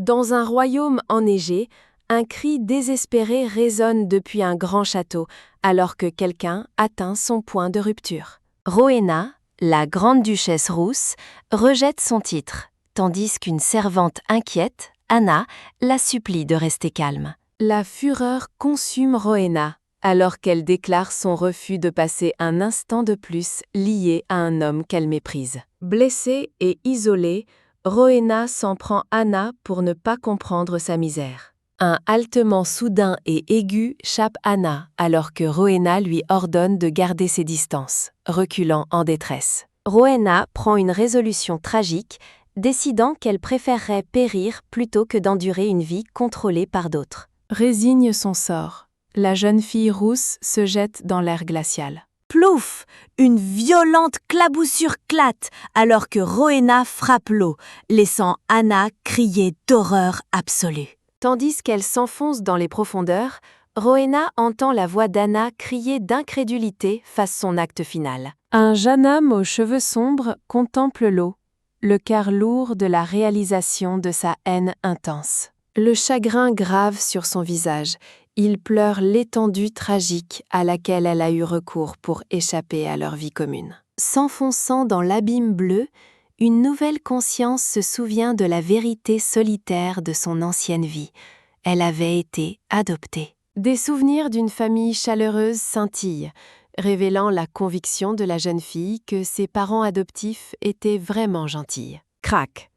Dans un royaume enneigé, un cri désespéré résonne depuis un grand château, alors que quelqu'un atteint son point de rupture. Rowena, la grande duchesse rousse, rejette son titre, tandis qu'une servante inquiète, Anna, la supplie de rester calme. La fureur consume Rowena, alors qu'elle déclare son refus de passer un instant de plus liée à un homme qu'elle méprise. Blessée et isolée, Rowena s'en prend Anna pour ne pas comprendre sa misère. Un haltement soudain et aigu chape Anna alors que Rowena lui ordonne de garder ses distances, reculant en détresse. Rowena prend une résolution tragique, décidant qu'elle préférerait périr plutôt que d'endurer une vie contrôlée par d'autres. Résigne son sort. La jeune fille rousse se jette dans l'air glacial. Plouf! Une violente claboussure clate alors que Rowena frappe l'eau, laissant Anna crier d'horreur absolue. Tandis qu'elle s'enfonce dans les profondeurs, Rowena entend la voix d'Anna crier d'incrédulité face son acte final. Un jeune homme aux cheveux sombres contemple l'eau, le cœur lourd de la réalisation de sa haine intense. Le chagrin grave sur son visage, il pleure l'étendue tragique à laquelle elle a eu recours pour échapper à leur vie commune. S'enfonçant dans l'abîme bleu, une nouvelle conscience se souvient de la vérité solitaire de son ancienne vie. Elle avait été adoptée. Des souvenirs d'une famille chaleureuse scintillent, révélant la conviction de la jeune fille que ses parents adoptifs étaient vraiment gentils. Crac!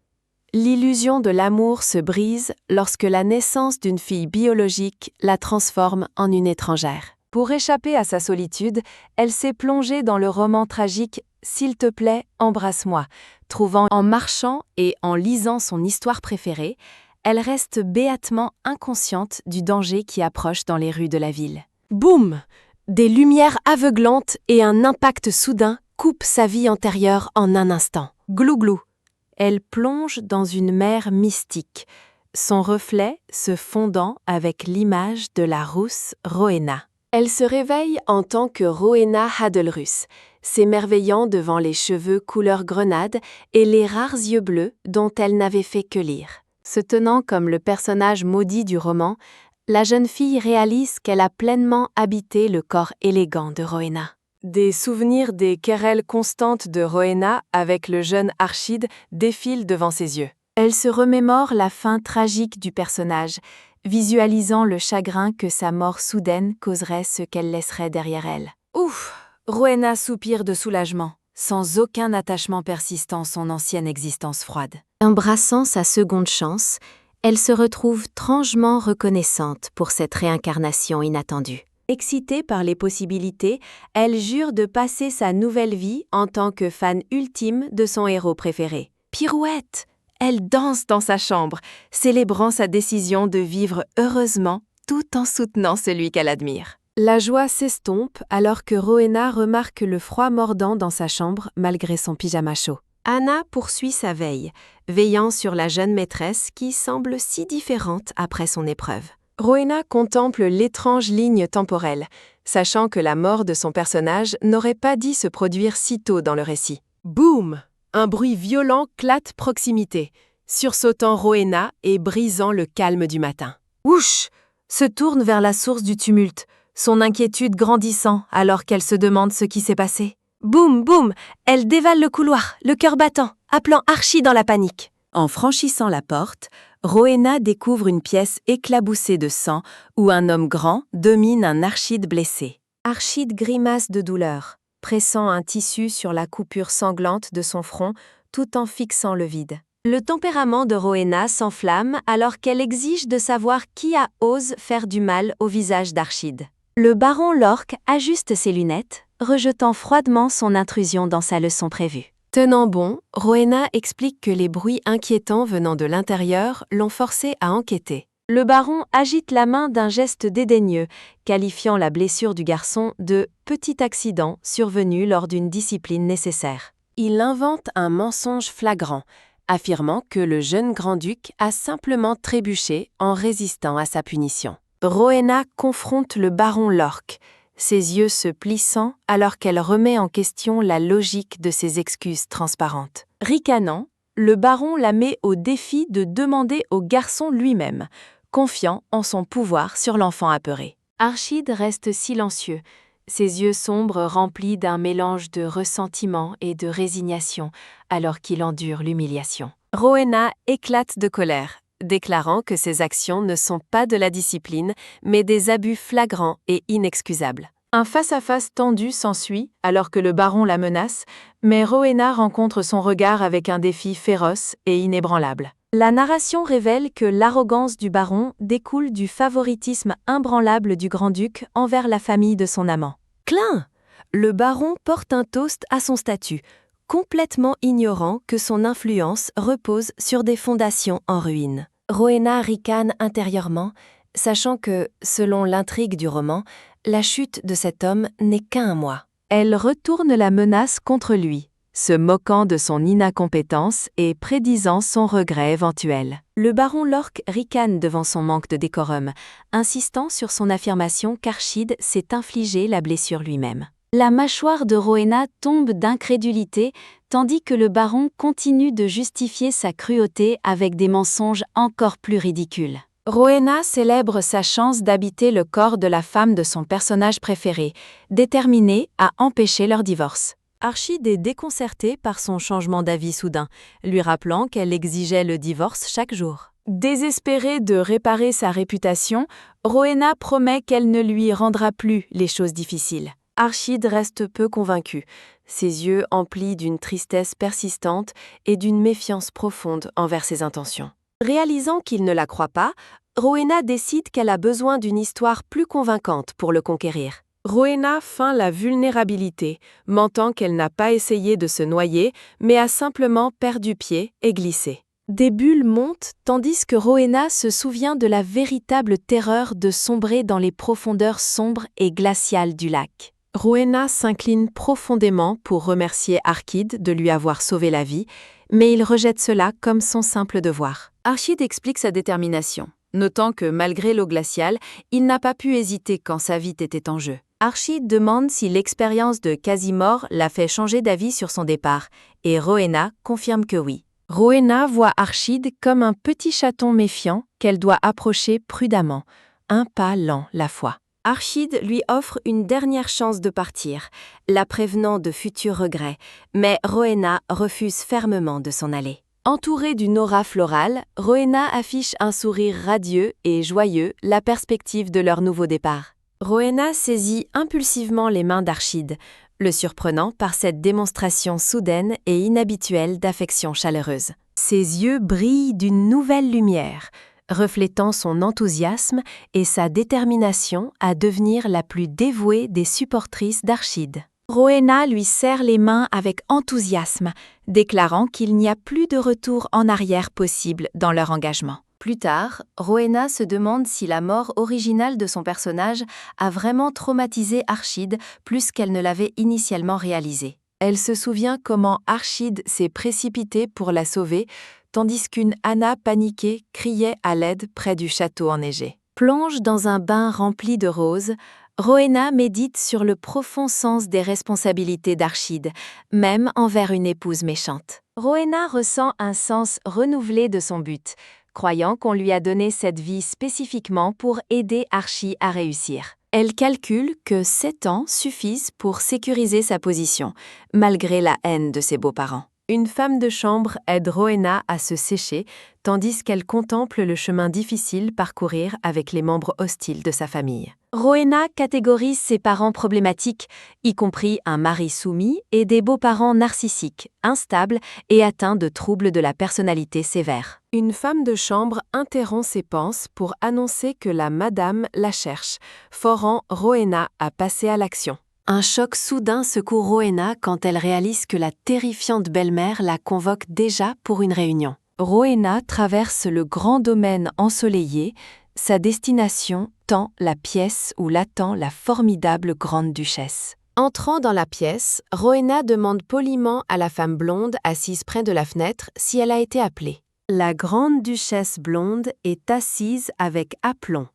L'illusion de l'amour se brise lorsque la naissance d'une fille biologique la transforme en une étrangère. Pour échapper à sa solitude, elle s'est plongée dans le roman tragique « S'il te plaît, embrasse-moi », trouvant en marchant et en lisant son histoire préférée, elle reste béatement inconsciente du danger qui approche dans les rues de la ville. Boum! Des lumières aveuglantes et un impact soudain coupent sa vie antérieure en un instant. Glou-glou! Elle plonge dans une mer mystique, son reflet se fondant avec l'image de la rousse Rowena. Elle se réveille en tant que Rowena Hadelruss, s'émerveillant devant les cheveux couleur grenade et les rares yeux bleus dont elle n'avait fait que lire. Se tenant comme le personnage maudit du roman, la jeune fille réalise qu'elle a pleinement habité le corps élégant de Rowena. Des souvenirs des querelles constantes de Rowena avec le jeune Archid défilent devant ses yeux. Elle se remémore la fin tragique du personnage, visualisant le chagrin que sa mort soudaine causerait ce qu'elle laisserait derrière elle. Ouf! Rowena soupire de soulagement, sans aucun attachement persistant son ancienne existence froide. Embrassant sa seconde chance, elle se retrouve étrangement reconnaissante pour cette réincarnation inattendue. Excitée par les possibilités, elle jure de passer sa nouvelle vie en tant que fan ultime de son héros préféré. Pirouette! Elle danse dans sa chambre, célébrant sa décision de vivre heureusement tout en soutenant celui qu'elle admire. La joie s'estompe alors que Rowena remarque le froid mordant dans sa chambre malgré son pyjama chaud. Anna poursuit sa veille, veillant sur la jeune maîtresse qui semble si différente après son épreuve. Rowena contemple l'étrange ligne temporelle, sachant que la mort de son personnage n'aurait pas dû se produire si tôt dans le récit. Boum! Un bruit violent clate proximité, sursautant Rowena et brisant le calme du matin. Ouch! Se tourne vers la source du tumulte, son inquiétude grandissant alors qu'elle se demande ce qui s'est passé. Boum, boum! Elle dévale le couloir, le cœur battant, appelant Archie dans la panique. En franchissant la porte, Rowena découvre une pièce éclaboussée de sang où un homme grand domine un Archid blessé. Archid grimace de douleur, pressant un tissu sur la coupure sanglante de son front tout en fixant le vide. Le tempérament de Rowena s'enflamme alors qu'elle exige de savoir qui ose faire du mal au visage d'Archid. Le baron Lork ajuste ses lunettes, rejetant froidement son intrusion dans sa leçon prévue. Tenant bon, Rowena explique que les bruits inquiétants venant de l'intérieur l'ont forcée à enquêter. Le baron agite la main d'un geste dédaigneux, qualifiant la blessure du garçon de « petit accident survenu lors d'une discipline nécessaire ». Il invente un mensonge flagrant, affirmant que le jeune grand-duc a simplement trébuché en résistant à sa punition. Rowena confronte le baron Lork, ses yeux se plissant alors qu'elle remet en question la logique de ses excuses transparentes. Ricanant, le baron la met au défi de demander au garçon lui-même, confiant en son pouvoir sur l'enfant apeuré. Archid reste silencieux, ses yeux sombres remplis d'un mélange de ressentiment et de résignation, alors qu'il endure l'humiliation. Rowena éclate de colère, déclarant que ses actions ne sont pas de la discipline, mais des abus flagrants et inexcusables. Un face-à-face tendu s'ensuit alors que le baron la menace, mais Rowena rencontre son regard avec un défi féroce et inébranlable. La narration révèle que l'arrogance du baron découle du favoritisme imbranlable du grand-duc envers la famille de son amant. Clin! Le baron porte un toast à son statut, complètement ignorant que son influence repose sur des fondations en ruine. Rowena ricane intérieurement, sachant que, selon l'intrigue du roman, la chute de cet homme n'est qu'un mois. Elle retourne la menace contre lui, se moquant de son incompétence et prédisant son regret éventuel. Le baron Lorque ricane devant son manque de décorum, insistant sur son affirmation qu'Archid s'est infligé la blessure lui-même. La mâchoire de Rowena tombe d'incrédulité, tandis que le baron continue de justifier sa cruauté avec des mensonges encore plus ridicules. Rowena célèbre sa chance d'habiter le corps de la femme de son personnage préféré, déterminée à empêcher leur divorce. Archid est déconcerté par son changement d'avis soudain, lui rappelant qu'elle exigeait le divorce chaque jour. Désespérée de réparer sa réputation, Rowena promet qu'elle ne lui rendra plus les choses difficiles. Archid reste peu convaincu, ses yeux emplis d'une tristesse persistante et d'une méfiance profonde envers ses intentions. Réalisant qu'il ne la croit pas, Rowena décide qu'elle a besoin d'une histoire plus convaincante pour le conquérir. Rowena feint la vulnérabilité, mentant qu'elle n'a pas essayé de se noyer, mais a simplement perdu pied et glissé. Des bulles montent tandis que Rowena se souvient de la véritable terreur de sombrer dans les profondeurs sombres et glaciales du lac. Rowena s'incline profondément pour remercier Archid de lui avoir sauvé la vie, mais il rejette cela comme son simple devoir. Archid explique sa détermination, notant que malgré l'eau glaciale, il n'a pas pu hésiter quand sa vie était en jeu. Archid demande si l'expérience de Casimir l'a fait changer d'avis sur son départ, et Rowena confirme que oui. Rowena voit Archid comme un petit chaton méfiant qu'elle doit approcher prudemment, un pas lent la fois. Archid lui offre une dernière chance de partir, la prévenant de futurs regrets, mais Rowena refuse fermement de s'en aller. Entourée d'une aura florale, Rowena affiche un sourire radieux et joyeux la perspective de leur nouveau départ. Rowena saisit impulsivement les mains d'Archid, le surprenant par cette démonstration soudaine et inhabituelle d'affection chaleureuse. Ses yeux brillent d'une nouvelle lumière, reflétant son enthousiasme et sa détermination à devenir la plus dévouée des supportrices d'Archid. Rowena lui serre les mains avec enthousiasme, déclarant qu'il n'y a plus de retour en arrière possible dans leur engagement. Plus tard, Rowena se demande si la mort originale de son personnage a vraiment traumatisé Archid plus qu'elle ne l'avait initialement réalisé. Elle se souvient comment Archid s'est précipité pour la sauver, tandis qu'une Anna paniquée criait à l'aide près du château enneigé. Plonge dans un bain rempli de roses, Rowena médite sur le profond sens des responsabilités d'Archid, même envers une épouse méchante. Rowena ressent un sens renouvelé de son but, croyant qu'on lui a donné cette vie spécifiquement pour aider Archie à réussir. Elle calcule que 7 ans suffisent pour sécuriser sa position, malgré la haine de ses beaux-parents. Une femme de chambre aide Rowena à se sécher, tandis qu'elle contemple le chemin difficile parcourir avec les membres hostiles de sa famille. Rowena catégorise ses parents problématiques, y compris un mari soumis et des beaux-parents narcissiques, instables et atteints de troubles de la personnalité sévères. Une femme de chambre interrompt ses penses pour annoncer que la madame la cherche, forant Rowena à passer à l'action. Un choc soudain secoue Rowena quand elle réalise que la terrifiante belle-mère la convoque déjà pour une réunion. Rowena traverse le grand domaine ensoleillé, sa destination tend la pièce où l'attend la formidable grande duchesse. Entrant dans la pièce, Rowena demande poliment à la femme blonde assise près de la fenêtre si elle a été appelée. La grande duchesse blonde est assise avec aplomb,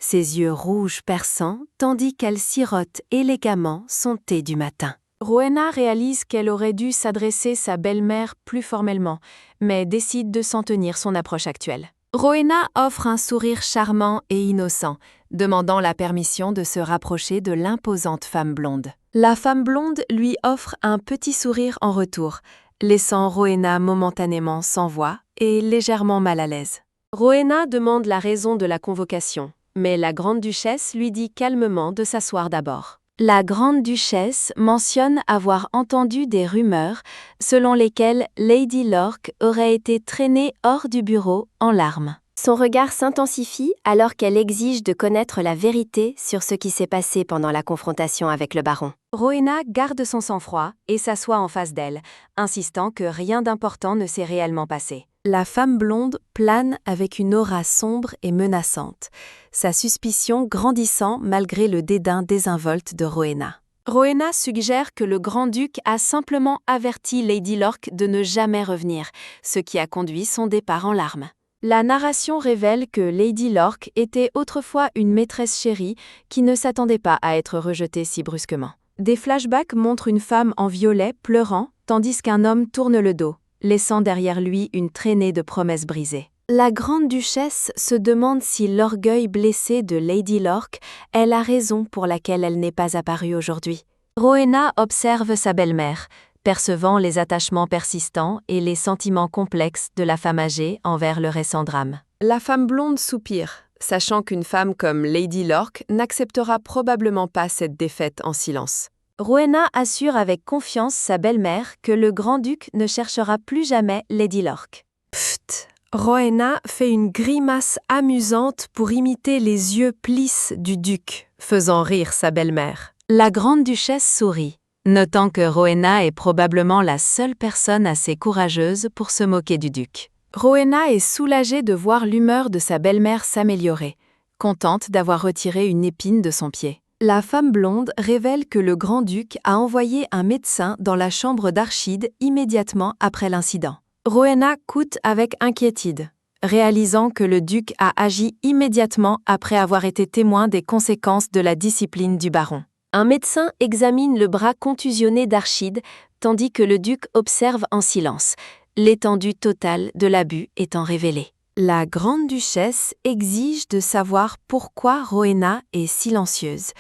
ses yeux rouges perçants, tandis qu'elle sirote élégamment son thé du matin. Rowena réalise qu'elle aurait dû s'adresser sa belle-mère plus formellement, mais décide de s'en tenir son approche actuelle. Rowena offre un sourire charmant et innocent, demandant la permission de se rapprocher de l'imposante femme blonde. La femme blonde lui offre un petit sourire en retour, laissant Rowena momentanément sans voix et légèrement mal à l'aise. Rowena demande la raison de la convocation, mais la grande-duchesse lui dit calmement de s'asseoir d'abord. La grande-duchesse mentionne avoir entendu des rumeurs selon lesquelles Lady Lork aurait été traînée hors du bureau en larmes. Son regard s'intensifie alors qu'elle exige de connaître la vérité sur ce qui s'est passé pendant la confrontation avec le baron. Rowena garde son sang-froid et s'assoit en face d'elle, insistant que rien d'important ne s'est réellement passé. La femme blonde plane avec une aura sombre et menaçante, sa suspicion grandissant malgré le dédain désinvolte de Rowena. Rowena suggère que le grand-duc a simplement averti Lady Lork de ne jamais revenir, ce qui a conduit son départ en larmes. La narration révèle que Lady Lork était autrefois une maîtresse chérie qui ne s'attendait pas à être rejetée si brusquement. Des flashbacks montrent une femme en violet pleurant, tandis qu'un homme tourne le dos, laissant derrière lui une traînée de promesses brisées. La grande-duchesse se demande si l'orgueil blessé de Lady Lork est la raison pour laquelle elle n'est pas apparue aujourd'hui. Rowena observe sa belle-mère, percevant les attachements persistants et les sentiments complexes de la femme âgée envers le récent drame. La femme blonde soupire, sachant qu'une femme comme Lady Lork n'acceptera probablement pas cette défaite en silence. Rowena assure avec confiance sa belle-mère que le grand-duc ne cherchera plus jamais Lady Lork. Pfft! Rowena fait une grimace amusante pour imiter les yeux plisses du duc, faisant rire sa belle-mère. La grande-duchesse sourit, notant que Rowena est probablement la seule personne assez courageuse pour se moquer du duc. Rowena est soulagée de voir l'humeur de sa belle-mère s'améliorer, contente d'avoir retiré une épine de son pied. La femme blonde révèle que le grand-duc a envoyé un médecin dans la chambre d'Archide immédiatement après l'incident. Rowena coûte avec inquiétude, réalisant que le duc a agi immédiatement après avoir été témoin des conséquences de la discipline du baron. Un médecin examine le bras contusionné d'Archide, tandis que le duc observe en silence, l'étendue totale de l'abus étant révélée. La grande-duchesse exige de savoir pourquoi Rowena est silencieuse,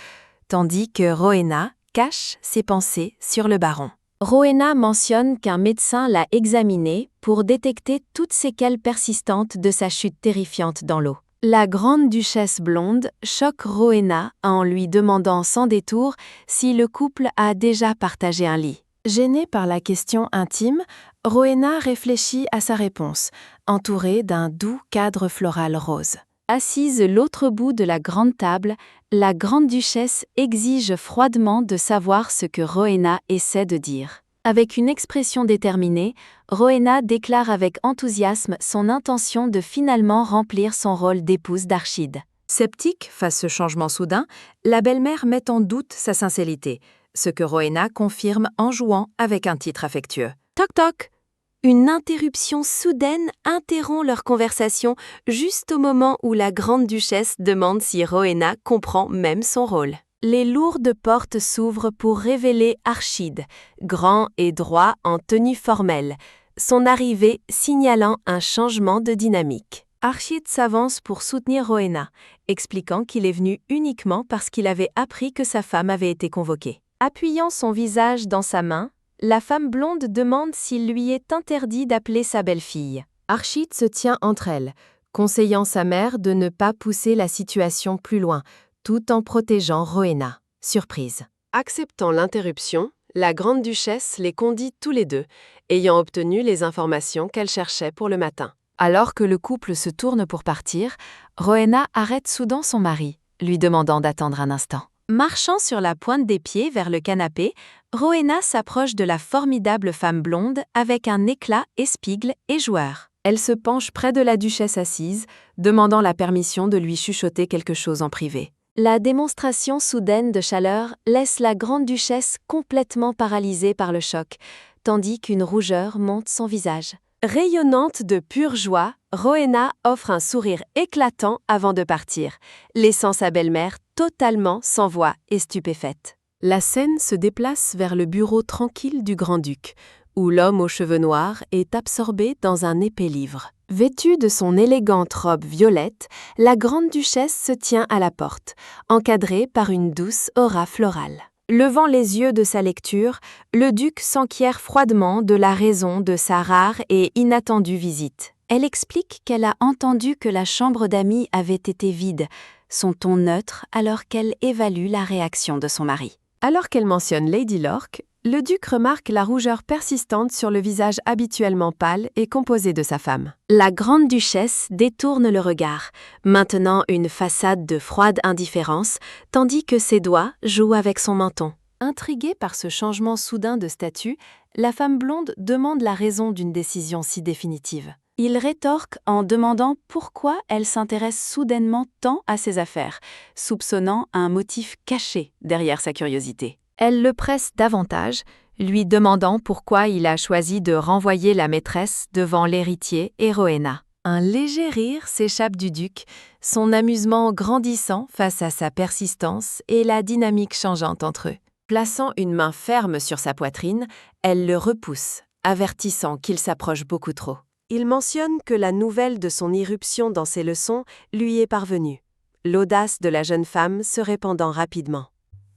tandis que Rowena cache ses pensées sur le baron. Rowena mentionne qu'un médecin l'a examiné pour détecter toutes séquelles persistantes de sa chute terrifiante dans l'eau. La grande-duchesse blonde choque Rowena en lui demandant sans détour si le couple a déjà partagé un lit. Gênée par la question intime, Rowena réfléchit à sa réponse, entourée d'un doux cadre floral rose. Assise l'autre bout de la grande table, la grande-duchesse exige froidement de savoir ce que Rowena essaie de dire. Avec une expression déterminée, Rowena déclare avec enthousiasme son intention de finalement remplir son rôle d'épouse d'Archide. Sceptique face à ce changement soudain, la belle-mère met en doute sa sincérité, ce que Rowena confirme en jouant avec un titre affectueux. Toc toc! Une interruption soudaine interrompt leur conversation juste au moment où la grande-duchesse demande si Rowena comprend même son rôle. Les lourdes portes s'ouvrent pour révéler Archide, grand et droit en tenue formelle, son arrivée signalant un changement de dynamique. Archide s'avance pour soutenir Rowena, expliquant qu'il est venu uniquement parce qu'il avait appris que sa femme avait été convoquée. Appuyant son visage dans sa main, la femme blonde demande s'il lui est interdit d'appeler sa belle-fille. Archide se tient entre elles, conseillant sa mère de ne pas pousser la situation plus loin, tout en protégeant Rowena. Surprise. Acceptant l'interruption, la grande-duchesse les condit tous les deux, ayant obtenu les informations qu'elle cherchait pour le matin. Alors que le couple se tourne pour partir, Rowena arrête soudain son mari, lui demandant d'attendre un instant. Marchant sur la pointe des pieds vers le canapé, Rowena s'approche de la formidable femme blonde avec un éclat espiègle et joueur. Elle se penche près de la duchesse assise, demandant la permission de lui chuchoter quelque chose en privé. La démonstration soudaine de chaleur laisse la grande-duchesse complètement paralysée par le choc, tandis qu'une rougeur monte son visage. Rayonnante de pure joie, Rowena offre un sourire éclatant avant de partir, laissant sa belle-mère totalement sans voix et stupéfaite. La scène se déplace vers le bureau tranquille du grand-duc, où l'homme aux cheveux noirs est absorbé dans un épais livre. Vêtue de son élégante robe violette, la grande-duchesse se tient à la porte, encadrée par une douce aura florale. Levant les yeux de sa lecture, le duc s'enquiert froidement de la raison de sa rare et inattendue visite. Elle explique qu'elle a entendu que la chambre d'amis avait été vide, son ton neutre alors qu'elle évalue la réaction de son mari. Alors qu'elle mentionne Lady Lork, le duc remarque la rougeur persistante sur le visage habituellement pâle et composé de sa femme. La grande-duchesse détourne le regard, maintenant une façade de froide indifférence, tandis que ses doigts jouent avec son menton. Intriguée par ce changement soudain de statut, la femme blonde demande la raison d'une décision si définitive. Il rétorque en demandant pourquoi elle s'intéresse soudainement tant à ses affaires, soupçonnant un motif caché derrière sa curiosité. Elle le presse davantage, lui demandant pourquoi il a choisi de renvoyer la maîtresse devant l'héritier et Rowena. Un léger rire s'échappe du duc, son amusement grandissant face à sa persistance et la dynamique changeante entre eux. Plaçant une main ferme sur sa poitrine, elle le repousse, avertissant qu'il s'approche beaucoup trop. Il mentionne que la nouvelle de son irruption dans ses leçons lui est parvenue, l'audace de la jeune femme se répandant rapidement.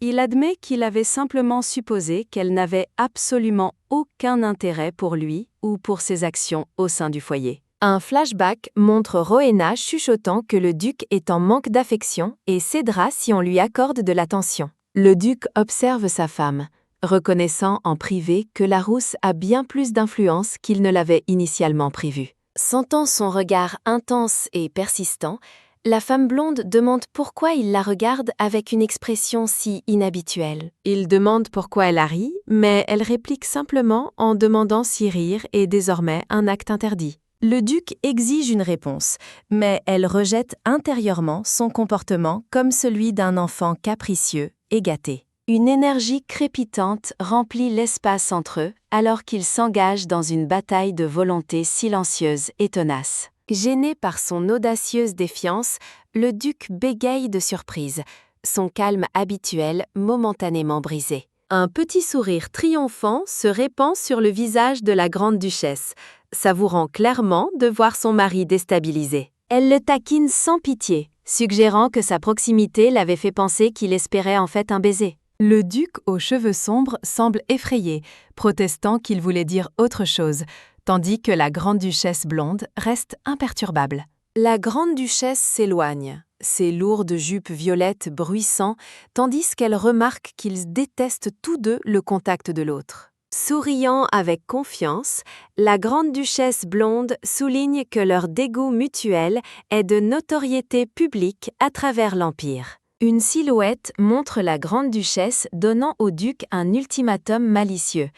Il admet qu'il avait simplement supposé qu'elle n'avait absolument aucun intérêt pour lui ou pour ses actions au sein du foyer. Un flashback montre Rowena chuchotant que le duc est en manque d'affection et cédera si on lui accorde de l'attention. Le duc observe sa femme, reconnaissant en privé que la rousse a bien plus d'influence qu'il ne l'avait initialement prévu. Sentant son regard intense et persistant, la femme blonde demande pourquoi il la regarde avec une expression si inhabituelle. Il demande pourquoi elle a ri, mais elle réplique simplement en demandant si rire est désormais un acte interdit. Le duc exige une réponse, mais elle rejette intérieurement son comportement comme celui d'un enfant capricieux et gâté. Une énergie crépitante remplit l'espace entre eux alors qu'ils s'engagent dans une bataille de volonté silencieuse et tenace. Gêné par son audacieuse défiance, le duc bégaye de surprise, son calme habituel momentanément brisé. Un petit sourire triomphant se répand sur le visage de la grande-duchesse, savourant clairement de voir son mari déstabilisé. Elle le taquine sans pitié, suggérant que sa proximité l'avait fait penser qu'il espérait en fait un baiser. Le duc aux cheveux sombres semble effrayé, protestant qu'il voulait dire autre chose, tandis que la grande-duchesse blonde reste imperturbable. La grande-duchesse s'éloigne, ses lourdes jupes violettes bruissant, tandis qu'elle remarque qu'ils détestent tous deux le contact de l'autre. Souriant avec confiance, la grande-duchesse blonde souligne que leur dégoût mutuel est de notoriété publique à travers l'Empire. Une silhouette montre la grande-duchesse donnant au duc un ultimatum malicieux,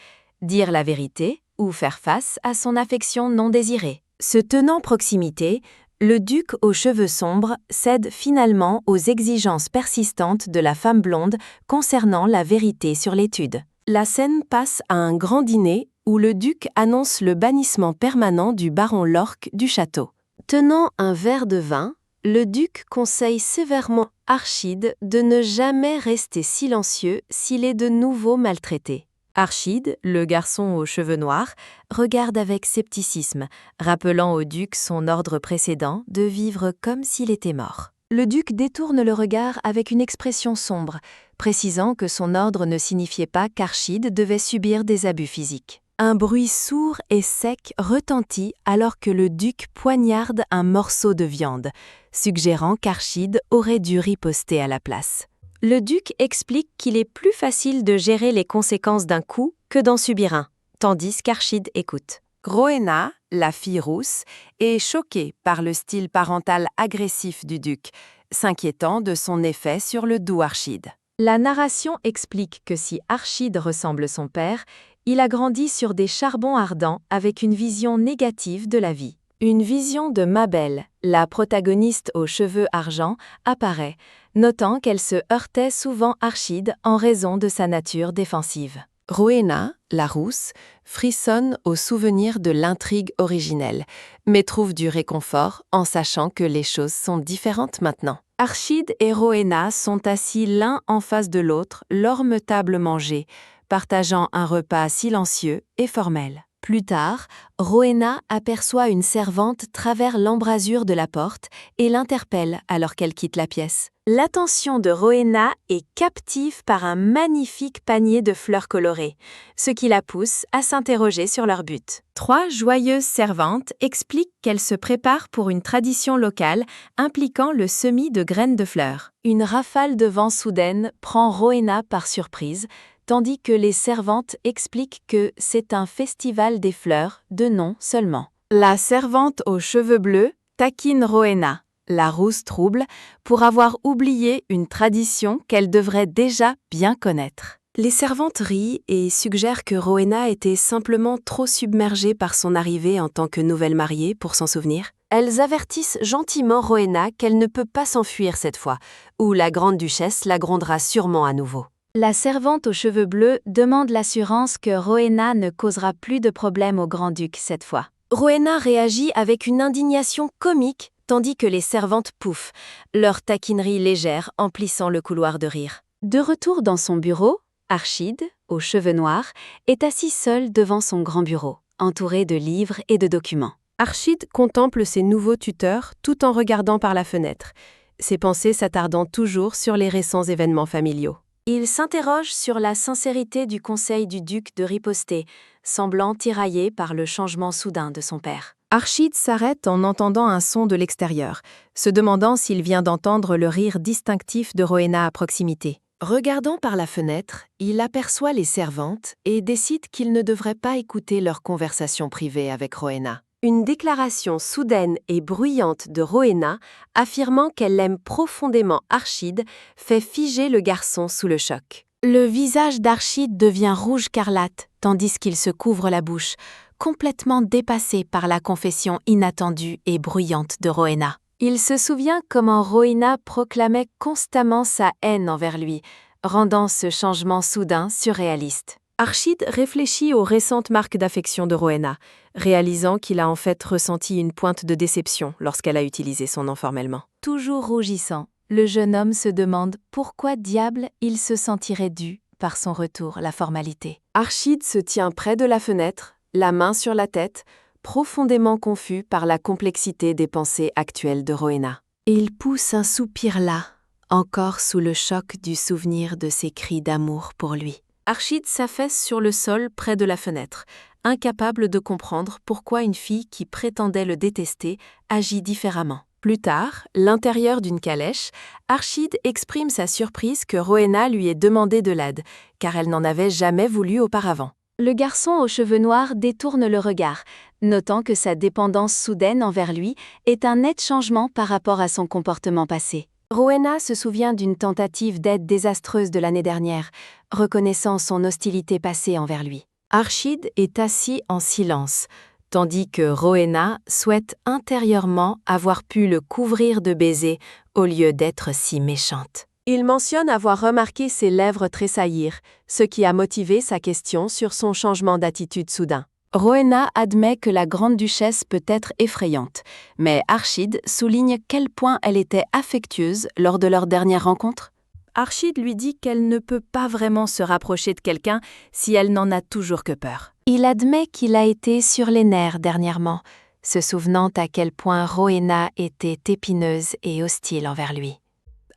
dire la vérité ou faire face à son affection non désirée. Se tenant proximité, le duc aux cheveux sombres cède finalement aux exigences persistantes de la femme blonde concernant la vérité sur l'étude. La scène passe à un grand dîner où le duc annonce le bannissement permanent du baron Lork du château. Tenant un verre de vin, le duc conseille sévèrement Archide de ne jamais rester silencieux s'il est de nouveau maltraité. Archide, le garçon aux cheveux noirs, regarde avec scepticisme, rappelant au duc son ordre précédent de vivre comme s'il était mort. Le duc détourne le regard avec une expression sombre, précisant que son ordre ne signifiait pas qu'Archide devait subir des abus physiques. Un bruit sourd et sec retentit alors que le duc poignarde un morceau de viande, suggérant qu'Archide aurait dû riposter à la place. Le duc explique qu'il est plus facile de gérer les conséquences d'un coup que d'en subir un, tandis qu'Archide écoute. Rowena, la fille rousse, est choquée par le style parental agressif du duc, s'inquiétant de son effet sur le doux Archide. La narration explique que si Archide ressemble son père, il a grandi sur des charbons ardents avec une vision négative de la vie. Une vision de Mabel, la protagoniste aux cheveux argent, apparaît, notant qu'elle se heurtait souvent Archide en raison de sa nature défensive. Rowena, la rousse, frissonne au souvenir de l'intrigue originelle, mais trouve du réconfort en sachant que les choses sont différentes maintenant. Archide et Rowena sont assis l'un en face de l'autre, l'orme table mangée, partageant un repas silencieux et formel. Plus tard, Rowena aperçoit une servante travers l'embrasure de la porte et l'interpelle alors qu'elle quitte la pièce. L'attention de Rowena est captive par un magnifique panier de fleurs colorées, ce qui la pousse à s'interroger sur leur but. 3 joyeuses servantes expliquent qu'elles se préparent pour une tradition locale impliquant le semis de graines de fleurs. Une rafale de vent soudaine prend Rowena par surprise, tandis que les servantes expliquent que c'est un festival des fleurs de nom seulement. La servante aux cheveux bleus taquine Rowena, la rousse trouble, pour avoir oublié une tradition qu'elle devrait déjà bien connaître. Les servantes rient et suggèrent que Rowena était simplement trop submergée par son arrivée en tant que nouvelle mariée pour s'en souvenir. Elles avertissent gentiment Rowena qu'elle ne peut pas s'enfuir cette fois, ou la grande-duchesse la grondera sûrement à nouveau. La servante aux cheveux bleus demande l'assurance que Rowena ne causera plus de problèmes au grand-duc cette fois. Rowena réagit avec une indignation comique, tandis que les servantes pouffent, leur taquinerie légère emplissant le couloir de rire. De retour dans son bureau, Archide, aux cheveux noirs, est assis seul devant son grand bureau, entouré de livres et de documents. Archide contemple ses nouveaux tuteurs tout en regardant par la fenêtre, ses pensées s'attardant toujours sur les récents événements familiaux. Il s'interroge sur la sincérité du conseil du duc de riposter, semblant tiraillé par le changement soudain de son père. Archide s'arrête en entendant un son de l'extérieur, se demandant s'il vient d'entendre le rire distinctif de Rowena à proximité. Regardant par la fenêtre, il aperçoit les servantes et décide qu'il ne devrait pas écouter leur conversation privée avec Rowena. Une déclaration soudaine et bruyante de Rowena, affirmant qu'elle aime profondément Archide, fait figer le garçon sous le choc. Le visage d'Archide devient rouge-carlate, tandis qu'il se couvre la bouche, complètement dépassé par la confession inattendue et bruyante de Rowena. Il se souvient comment Rowena proclamait constamment sa haine envers lui, rendant ce changement soudain surréaliste. Archide réfléchit aux récentes marques d'affection de Rowena, réalisant qu'il a en fait ressenti une pointe de déception lorsqu'elle a utilisé son nom formellement. Toujours rougissant, le jeune homme se demande pourquoi diable il se sentirait dû, par son retour, la formalité. Archide se tient près de la fenêtre, la main sur la tête, profondément confus par la complexité des pensées actuelles de Rowena. Il pousse un soupir las, encore sous le choc du souvenir de ses cris d'amour pour lui. Archide s'affaisse sur le sol près de la fenêtre, incapable de comprendre pourquoi une fille qui prétendait le détester agit différemment. Plus tard, l'intérieur d'une calèche, Archide exprime sa surprise que Rowena lui ait demandé de l'aide, car elle n'en avait jamais voulu auparavant. Le garçon aux cheveux noirs détourne le regard, notant que sa dépendance soudaine envers lui est un net changement par rapport à son comportement passé. Rowena se souvient d'une tentative d'aide désastreuse de l'année dernière, reconnaissant son hostilité passée envers lui. Archide est assis en silence, tandis que Rowena souhaite intérieurement avoir pu le couvrir de baisers au lieu d'être si méchante. Il mentionne avoir remarqué ses lèvres tressaillir, ce qui a motivé sa question sur son changement d'attitude soudain. Rowena admet que la grande-duchesse peut être effrayante, mais Archide souligne quel point elle était affectueuse lors de leur dernière rencontre. Archide lui dit qu'elle ne peut pas vraiment se rapprocher de quelqu'un si elle n'en a toujours que peur. Il admet qu'il a été sur les nerfs dernièrement, se souvenant à quel point Rowena était épineuse et hostile envers lui.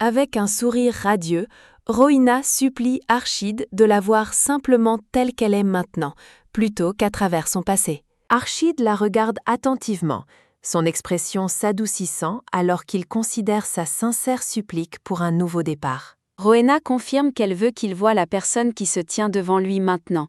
Avec un sourire radieux, Rowena supplie Archide de la voir simplement telle qu'elle est maintenant, plutôt qu'à travers son passé. Archide la regarde attentivement, son expression s'adoucissant alors qu'il considère sa sincère supplique pour un nouveau départ. Rowena confirme qu'elle veut qu'il voie la personne qui se tient devant lui maintenant,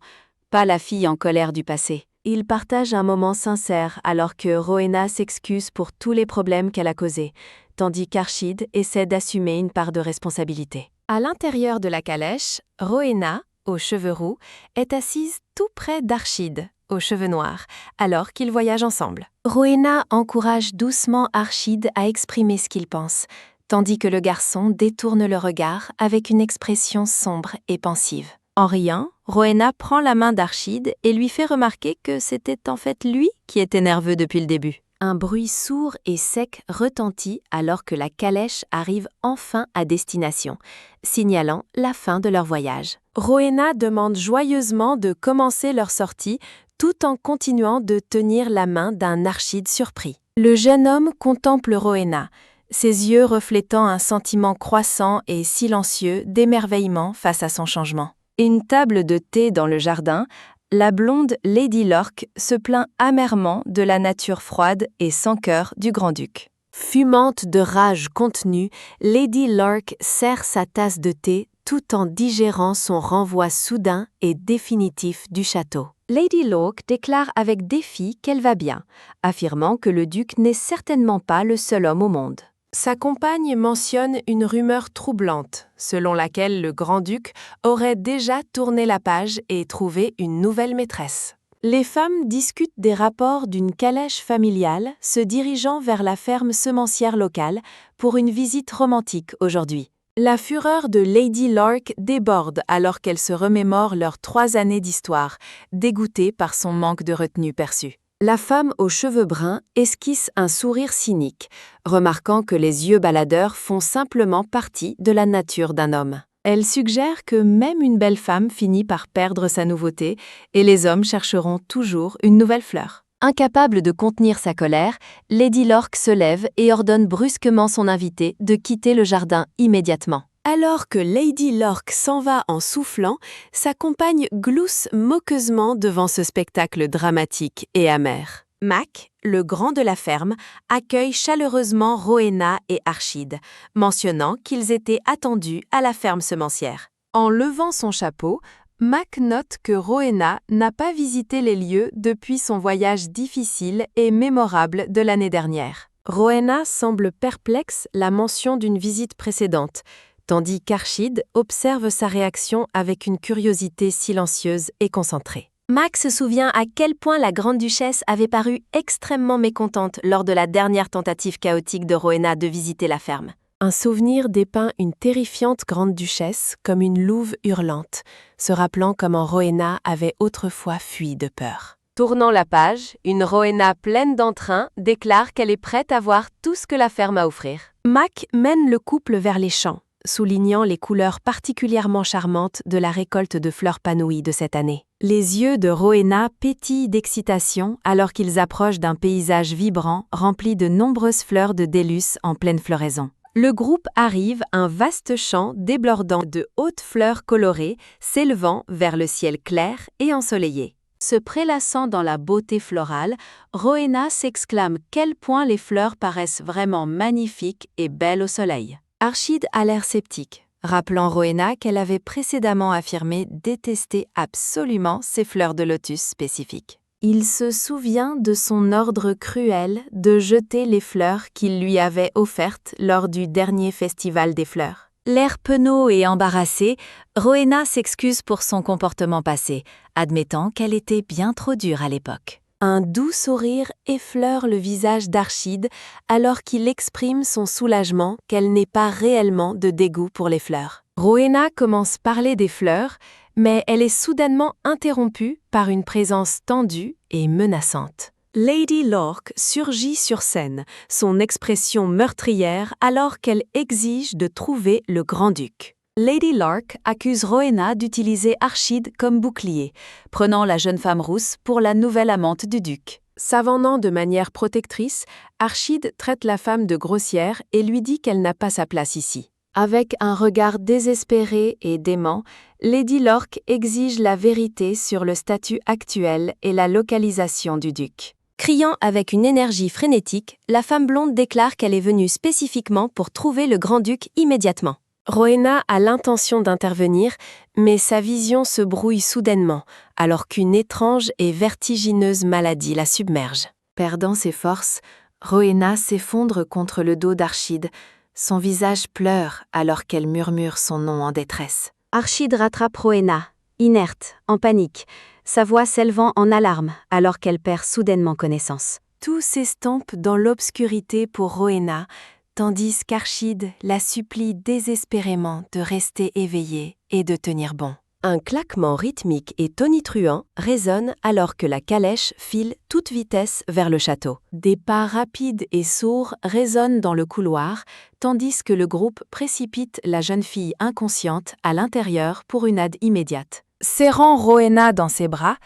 pas la fille en colère du passé. Ils partagent un moment sincère alors que Rowena s'excuse pour tous les problèmes qu'elle a causés, tandis qu'Archide essaie d'assumer une part de responsabilité. À l'intérieur de la calèche, Rowena, aux cheveux roux, est assise tout près d'Archide, aux cheveux noirs, alors qu'ils voyagent ensemble. Rowena encourage doucement Archide à exprimer ce qu'il pense, tandis que le garçon détourne le regard avec une expression sombre et pensive. En riant, Rowena prend la main d'Archid et lui fait remarquer que c'était en fait lui qui était nerveux depuis le début. Un bruit sourd et sec retentit alors que la calèche arrive enfin à destination, signalant la fin de leur voyage. Rowena demande joyeusement de commencer leur sortie tout en continuant de tenir la main d'un Archid surpris. Le jeune homme contemple Rowena, ses yeux reflétant un sentiment croissant et silencieux d'émerveillement face à son changement. Une table de thé dans le jardin, la blonde Lady Lork se plaint amèrement de la nature froide et sans cœur du grand-duc. Fumante de rage contenue, Lady Lork sert sa tasse de thé tout en digérant son renvoi soudain et définitif du château. Lady Lork déclare avec défi qu'elle va bien, affirmant que le duc n'est certainement pas le seul homme au monde. Sa compagne mentionne une rumeur troublante, selon laquelle le grand-duc aurait déjà tourné la page et trouvé une nouvelle maîtresse. Les femmes discutent des rapports d'une calèche familiale se dirigeant vers la ferme semencière locale pour une visite romantique aujourd'hui. La fureur de Lady Lork déborde alors qu'elle se remémore leurs 3 années d'histoire, dégoûtée par son manque de retenue perçue. La femme aux cheveux bruns esquisse un sourire cynique, remarquant que les yeux baladeurs font simplement partie de la nature d'un homme. Elle suggère que même une belle femme finit par perdre sa nouveauté et les hommes chercheront toujours une nouvelle fleur. Incapable de contenir sa colère, Lady Lork se lève et ordonne brusquement son invité de quitter le jardin immédiatement. Alors que Lady Lork s'en va en soufflant, sa compagne glousse moqueusement devant ce spectacle dramatique et amer. Mac, le grand de la ferme, accueille chaleureusement Rowena et Archid, mentionnant qu'ils étaient attendus à la ferme semencière. En levant son chapeau, Mac note que Rowena n'a pas visité les lieux depuis son voyage difficile et mémorable de l'année dernière. Rowena semble perplexe la mention d'une visite précédente, tandis qu'Archid observe sa réaction avec une curiosité silencieuse et concentrée. Mac se souvient à quel point la grande-duchesse avait paru extrêmement mécontente lors de la dernière tentative chaotique de Rowena de visiter la ferme. Un souvenir dépeint une terrifiante grande-duchesse comme une louve hurlante, se rappelant comment Rowena avait autrefois fui de peur. Tournant la page, une Rowena pleine d'entrain déclare qu'elle est prête à voir tout ce que la ferme a à offrir. Mac mène le couple vers les champs, soulignant les couleurs particulièrement charmantes de la récolte de fleurs panouies de cette année. Les yeux de Rowena pétillent d'excitation alors qu'ils approchent d'un paysage vibrant rempli de nombreuses fleurs de délus en pleine floraison. Le groupe arrive à un vaste champ débordant de hautes fleurs colorées s'élevant vers le ciel clair et ensoleillé. Se prélassant dans la beauté florale, Rowena s'exclame quel point les fleurs paraissent vraiment magnifiques et belles au soleil. Archid a l'air sceptique, rappelant Rowena qu'elle avait précédemment affirmé détester absolument ces fleurs de lotus spécifiques. Il se souvient de son ordre cruel de jeter les fleurs qu'il lui avait offertes lors du dernier festival des fleurs. L'air penaud et embarrassé, Rowena s'excuse pour son comportement passé, admettant qu'elle était bien trop dure à l'époque. Un doux sourire effleure le visage d'Archid alors qu'il exprime son soulagement qu'elle n'ait pas réellement de dégoût pour les fleurs. Rowena commence à parler des fleurs, mais elle est soudainement interrompue par une présence tendue et menaçante. Lady Lork surgit sur scène, son expression meurtrière alors qu'elle exige de trouver le grand-duc. Lady Lork accuse Rowena d'utiliser Archid comme bouclier, prenant la jeune femme rousse pour la nouvelle amante du duc. S'avanant de manière protectrice, Archid traite la femme de grossière et lui dit qu'elle n'a pas sa place ici. Avec un regard désespéré et dément, Lady Lork exige la vérité sur le statut actuel et la localisation du duc. Criant avec une énergie frénétique, la femme blonde déclare qu'elle est venue spécifiquement pour trouver le grand-duc immédiatement. Rowena a l'intention d'intervenir, mais sa vision se brouille soudainement, alors qu'une étrange et vertigineuse maladie la submerge. Perdant ses forces, Rowena s'effondre contre le dos d'Archid. Son visage pleure alors qu'elle murmure son nom en détresse. Archid rattrape Rowena, inerte, en panique, sa voix s'élevant en alarme alors qu'elle perd soudainement connaissance. Tout s'estompe dans l'obscurité pour Rowena, tandis qu'Archid la supplie désespérément de rester éveillée et de tenir bon. Un claquement rythmique et tonitruant résonne alors que la calèche file toute vitesse vers le château. Des pas rapides et sourds résonnent dans le couloir, tandis que le groupe précipite la jeune fille inconsciente à l'intérieur pour une aide immédiate. Serrant Rowena dans ses bras,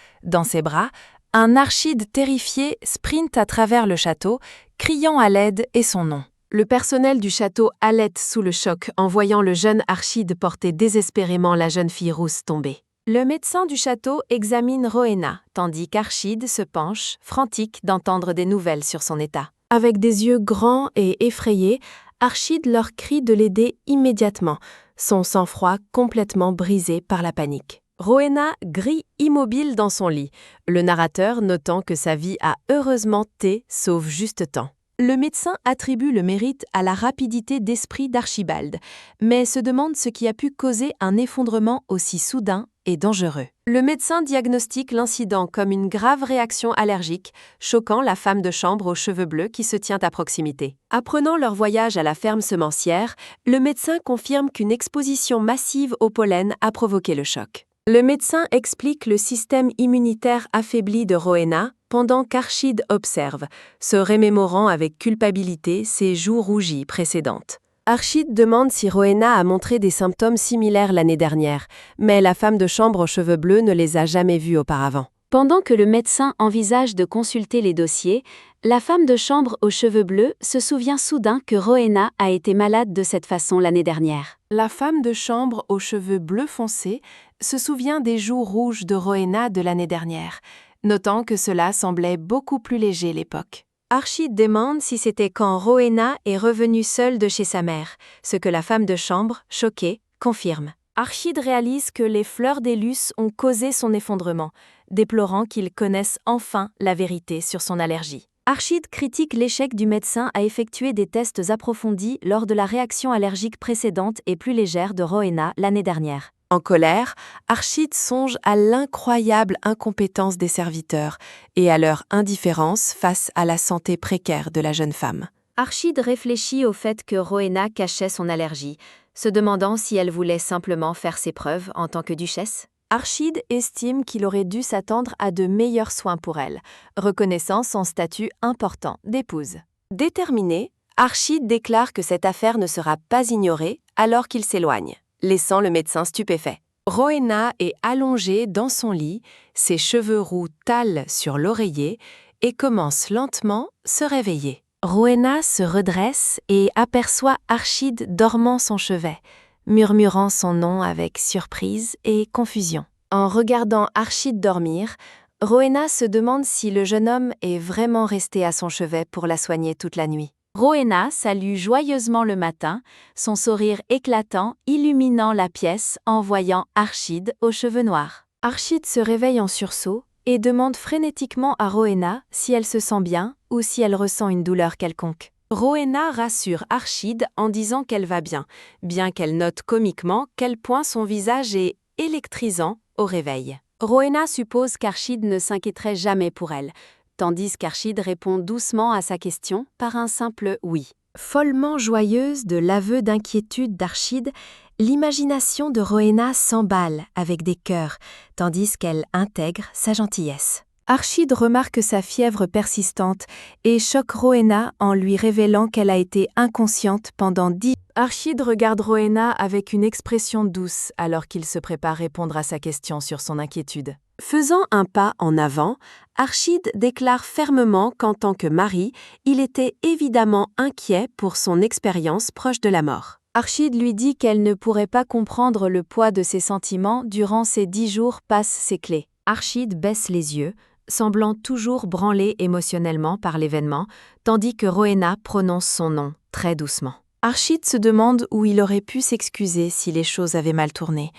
un Archide terrifié sprinte à travers le château, criant à l'aide et son nom. Le personnel du château halète sous le choc en voyant le jeune Archide porter désespérément la jeune fille rousse tombée. Le médecin du château examine Rowena, tandis qu'Archide se penche, frantique d'entendre des nouvelles sur son état. Avec des yeux grands et effrayés, Archide leur crie de l'aider immédiatement, son sang-froid complètement brisé par la panique. Rowena grille immobile dans son lit, le narrateur notant que sa vie a heureusement sauve juste temps. Le médecin attribue le mérite à la rapidité d'esprit d'Archibald, mais se demande ce qui a pu causer un effondrement aussi soudain et dangereux. Le médecin diagnostique l'incident comme une grave réaction allergique, choquant la femme de chambre aux cheveux bleus qui se tient à proximité. Apprenant leur voyage à la ferme semencière, le médecin confirme qu'une exposition massive au pollen a provoqué le choc. Le médecin explique le système immunitaire affaibli de Rowena, pendant qu'Archide observe, se remémorant avec culpabilité ses joues rougies précédentes. Archide demande si Rowena a montré des symptômes similaires l'année dernière, mais la femme de chambre aux cheveux bleus ne les a jamais vus auparavant. Pendant que le médecin envisage de consulter les dossiers, la femme de chambre aux cheveux bleus se souvient soudain que Rowena a été malade de cette façon l'année dernière. La femme de chambre aux cheveux bleus foncés se souvient des joues rouges de Rowena de l'année dernière, notant que cela semblait beaucoup plus léger l'époque. Archide demande si c'était quand Rowena est revenue seule de chez sa mère, ce que la femme de chambre, choquée, confirme. Archide réalise que les fleurs d'Élus ont causé son effondrement, déplorant qu'il connaisse enfin la vérité sur son allergie. Archide critique l'échec du médecin à effectuer des tests approfondis lors de la réaction allergique précédente et plus légère de Rowena l'année dernière. En colère, Archide songe à l'incroyable incompétence des serviteurs et à leur indifférence face à la santé précaire de la jeune femme. Archide réfléchit au fait que Rowena cachait son allergie, se demandant si elle voulait simplement faire ses preuves en tant que duchesse. Archide estime qu'il aurait dû s'attendre à de meilleurs soins pour elle, reconnaissant son statut important d'épouse. Déterminé, Archide déclare que cette affaire ne sera pas ignorée alors qu'il s'éloigne, laissant le médecin stupéfait. Rowena est allongée dans son lit, ses cheveux roux tâlent sur l'oreiller et commence lentement à se réveiller. Rowena se redresse et aperçoit Archide dormant son chevet, murmurant son nom avec surprise et confusion. En regardant Archide dormir, Rowena se demande si le jeune homme est vraiment resté à son chevet pour la soigner toute la nuit. Rowena salue joyeusement le matin, son sourire éclatant illuminant la pièce en voyant Archide aux cheveux noirs. Archide se réveille en sursaut et demande frénétiquement à Rowena si elle se sent bien ou si elle ressent une douleur quelconque. Rowena rassure Archide en disant qu'elle va bien qu'elle note comiquement quel point son visage est électrisant au réveil. Rowena suppose qu'Archide ne s'inquiéterait jamais pour elle, tandis qu'Archide répond doucement à sa question par un simple « oui ». Follement joyeuse de l'aveu d'inquiétude d'Archide, l'imagination de Rowena s'emballe avec des cœurs, tandis qu'elle intègre sa gentillesse. Archide remarque sa fièvre persistante et choque Rowena en lui révélant qu'elle a été inconsciente pendant 10 jours. Archide regarde Rowena avec une expression douce alors qu'il se prépare à répondre à sa question sur son inquiétude. Faisant un pas en avant, Archide déclare fermement qu'en tant que mari, il était évidemment inquiet pour son expérience proche de la mort. Archide lui dit qu'elle ne pourrait pas comprendre le poids de ses sentiments durant ces 10 jours passe ses clés. Archide baisse les yeux, semblant toujours branlé émotionnellement par l'événement, tandis que Rowena prononce son nom très doucement. Archide se demande où il aurait pu s'excuser si les choses avaient mal tourné,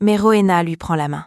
mais Rowena lui prend la main.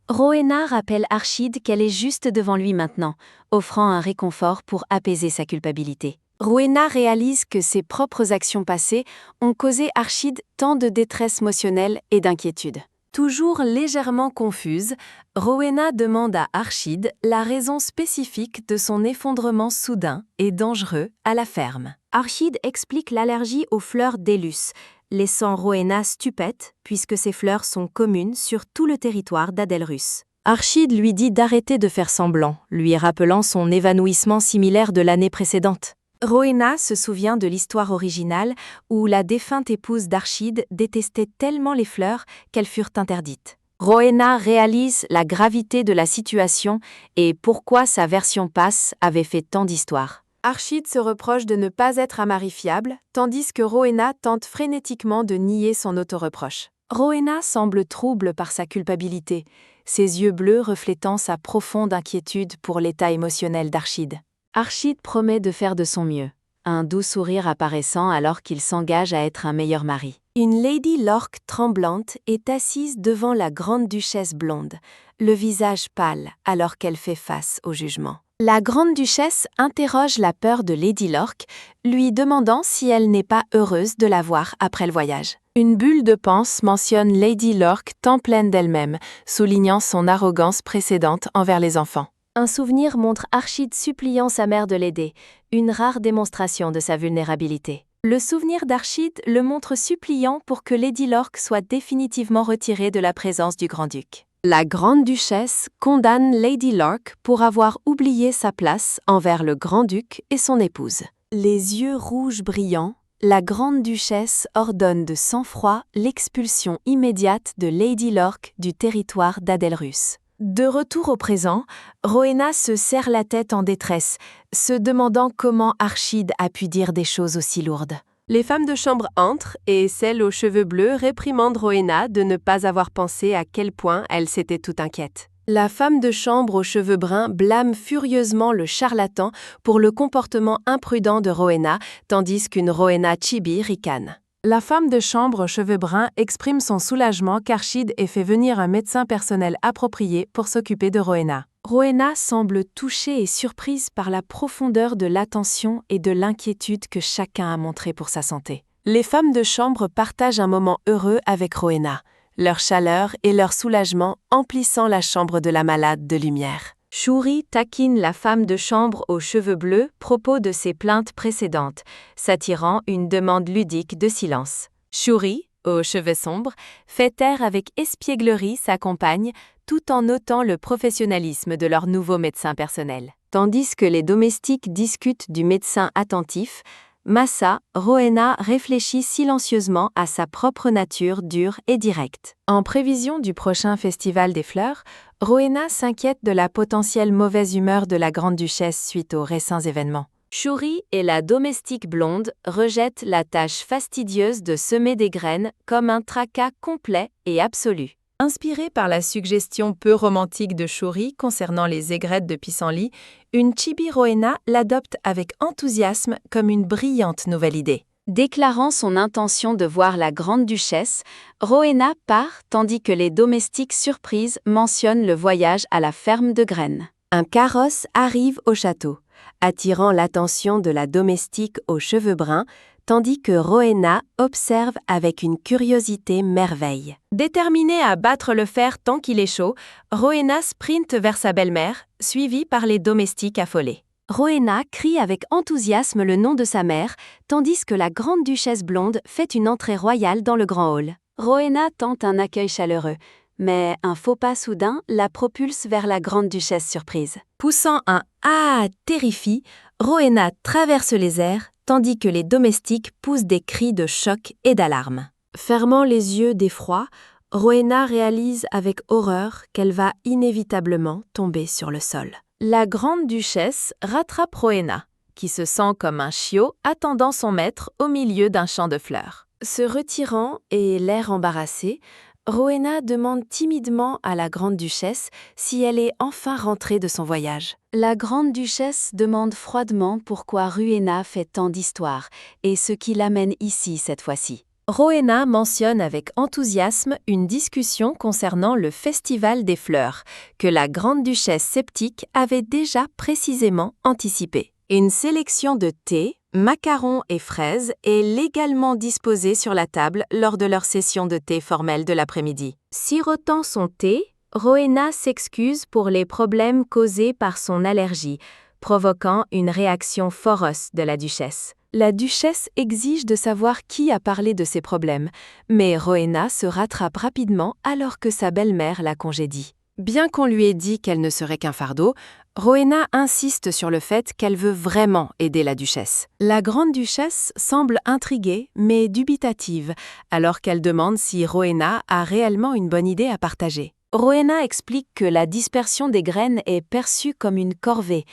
Rowena rappelle Archide qu'elle est juste devant lui maintenant, offrant un réconfort pour apaiser sa culpabilité. Rowena réalise que ses propres actions passées ont causé Archide tant de détresse émotionnelle et d'inquiétude. Toujours légèrement confuse, Rowena demande à Archide la raison spécifique de son effondrement soudain et dangereux à la ferme. Archide explique l'allergie aux fleurs d'Élus, laissant Rowena stupète puisque ces fleurs sont communes sur tout le territoire d'Adelrus. Archide lui dit d'arrêter de faire semblant, lui rappelant son évanouissement similaire de l'année précédente. Rowena se souvient de l'histoire originale où la défunte épouse d'Archide détestait tellement les fleurs qu'elles furent interdites. Rowena réalise la gravité de la situation et pourquoi sa version passe avait fait tant d'histoires. Archide se reproche de ne pas être un mari fiable, tandis que Rowena tente frénétiquement de nier son autoreproche. Rowena semble trouble par sa culpabilité, ses yeux bleus reflétant sa profonde inquiétude pour l'état émotionnel d'Archide. Archide promet de faire de son mieux, un doux sourire apparaissant alors qu'il s'engage à être un meilleur mari. Une Lady Lork tremblante est assise devant la grande duchesse blonde, le visage pâle alors qu'elle fait face au jugement. La grande duchesse interroge la peur de Lady Lork, lui demandant si elle n'est pas heureuse de la voir après le voyage. Une bulle de panse mentionne Lady Lork tant pleine d'elle-même, soulignant son arrogance précédente envers les enfants. Un souvenir montre Archide suppliant sa mère de l'aider, une rare démonstration de sa vulnérabilité. Le souvenir d'Archide le montre suppliant pour que Lady Lork soit définitivement retirée de la présence du grand-duc. La grande duchesse condamne Lady Lork pour avoir oublié sa place envers le grand-duc et son épouse. Les yeux rouges brillants, la grande duchesse ordonne de sang-froid l'expulsion immédiate de Lady Lork du territoire d'Adelrus. De retour au présent, Rowena se serre la tête en détresse, se demandant comment Archide a pu dire des choses aussi lourdes. Les femmes de chambre entrent et celle aux cheveux bleus réprimande Rowena de ne pas avoir pensé à quel point elle s'était toute inquiète. La femme de chambre aux cheveux bruns blâme furieusement le charlatan pour le comportement imprudent de Rowena, tandis qu'une Rowena chibi ricane. La femme de chambre aux cheveux bruns exprime son soulagement qu'Archide ait fait venir un médecin personnel approprié pour s'occuper de Rowena. Rowena semble touchée et surprise par la profondeur de l'attention et de l'inquiétude que chacun a montré pour sa santé. Les femmes de chambre partagent un moment heureux avec Rowena, leur chaleur et leur soulagement emplissant la chambre de la malade de lumière. Shuri taquine la femme de chambre aux cheveux bleus propos de ses plaintes précédentes, s'attirant une demande ludique de silence. Shuri, aux cheveux sombres, fait taire avec espièglerie sa compagne, tout en notant le professionnalisme de leur nouveau médecin personnel. Tandis que les domestiques discutent du médecin attentif, Massa, Rowena réfléchit silencieusement à sa propre nature dure et directe. En prévision du prochain festival des fleurs, Rowena s'inquiète de la potentielle mauvaise humeur de la grande duchesse suite aux récents événements. Shuri et la domestique blonde rejettent la tâche fastidieuse de semer des graines comme un tracas complet et absolu. Inspirée par la suggestion peu romantique de Shuri concernant les aigrettes de pissenlit, une chibi Rowena l'adopte avec enthousiasme comme une brillante nouvelle idée. Déclarant son intention de voir la grande duchesse, Rowena part tandis que les domestiques surprises mentionnent le voyage à la ferme de graines. Un carrosse arrive au château, attirant l'attention de la domestique aux cheveux bruns, tandis que Rowena observe avec une curiosité merveille. Déterminée à battre le fer tant qu'il est chaud, Rowena sprinte vers sa belle-mère, suivie par les domestiques affolés. Rowena crie avec enthousiasme le nom de sa mère, tandis que la grande duchesse blonde fait une entrée royale dans le grand hall. Rowena tente un accueil chaleureux, mais un faux pas soudain la propulse vers la grande duchesse surprise. Poussant un « Ah !» terrifié, Rowena traverse les airs, tandis que les domestiques poussent des cris de choc et d'alarme. Fermant les yeux d'effroi, Rowena réalise avec horreur qu'elle va inévitablement tomber sur le sol. La grande duchesse rattrape Rowena, qui se sent comme un chiot attendant son maître au milieu d'un champ de fleurs. Se retirant et l'air embarrassé, Rowena demande timidement à la grande duchesse si elle est enfin rentrée de son voyage. La grande duchesse demande froidement pourquoi Rowena fait tant d'histoires et ce qui l'amène ici cette fois-ci. Rowena mentionne avec enthousiasme une discussion concernant le Festival des fleurs, que la grande duchesse sceptique avait déjà précisément anticipé. Une sélection de thé, macarons et fraises est légalement disposée sur la table lors de leur session de thé formelle de l'après-midi. Sirotant son thé, Rowena s'excuse pour les problèmes causés par son allergie, provoquant une réaction féroce de la duchesse. La duchesse exige de savoir qui a parlé de ses problèmes, mais Rowena se rattrape rapidement alors que sa belle-mère la congédie. Bien qu'on lui ait dit qu'elle ne serait qu'un fardeau, Rowena insiste sur le fait qu'elle veut vraiment aider la duchesse. La grande duchesse semble intriguée mais dubitative, alors qu'elle demande si Rowena a réellement une bonne idée à partager. Rowena explique que la dispersion des graines est perçue comme une corvée,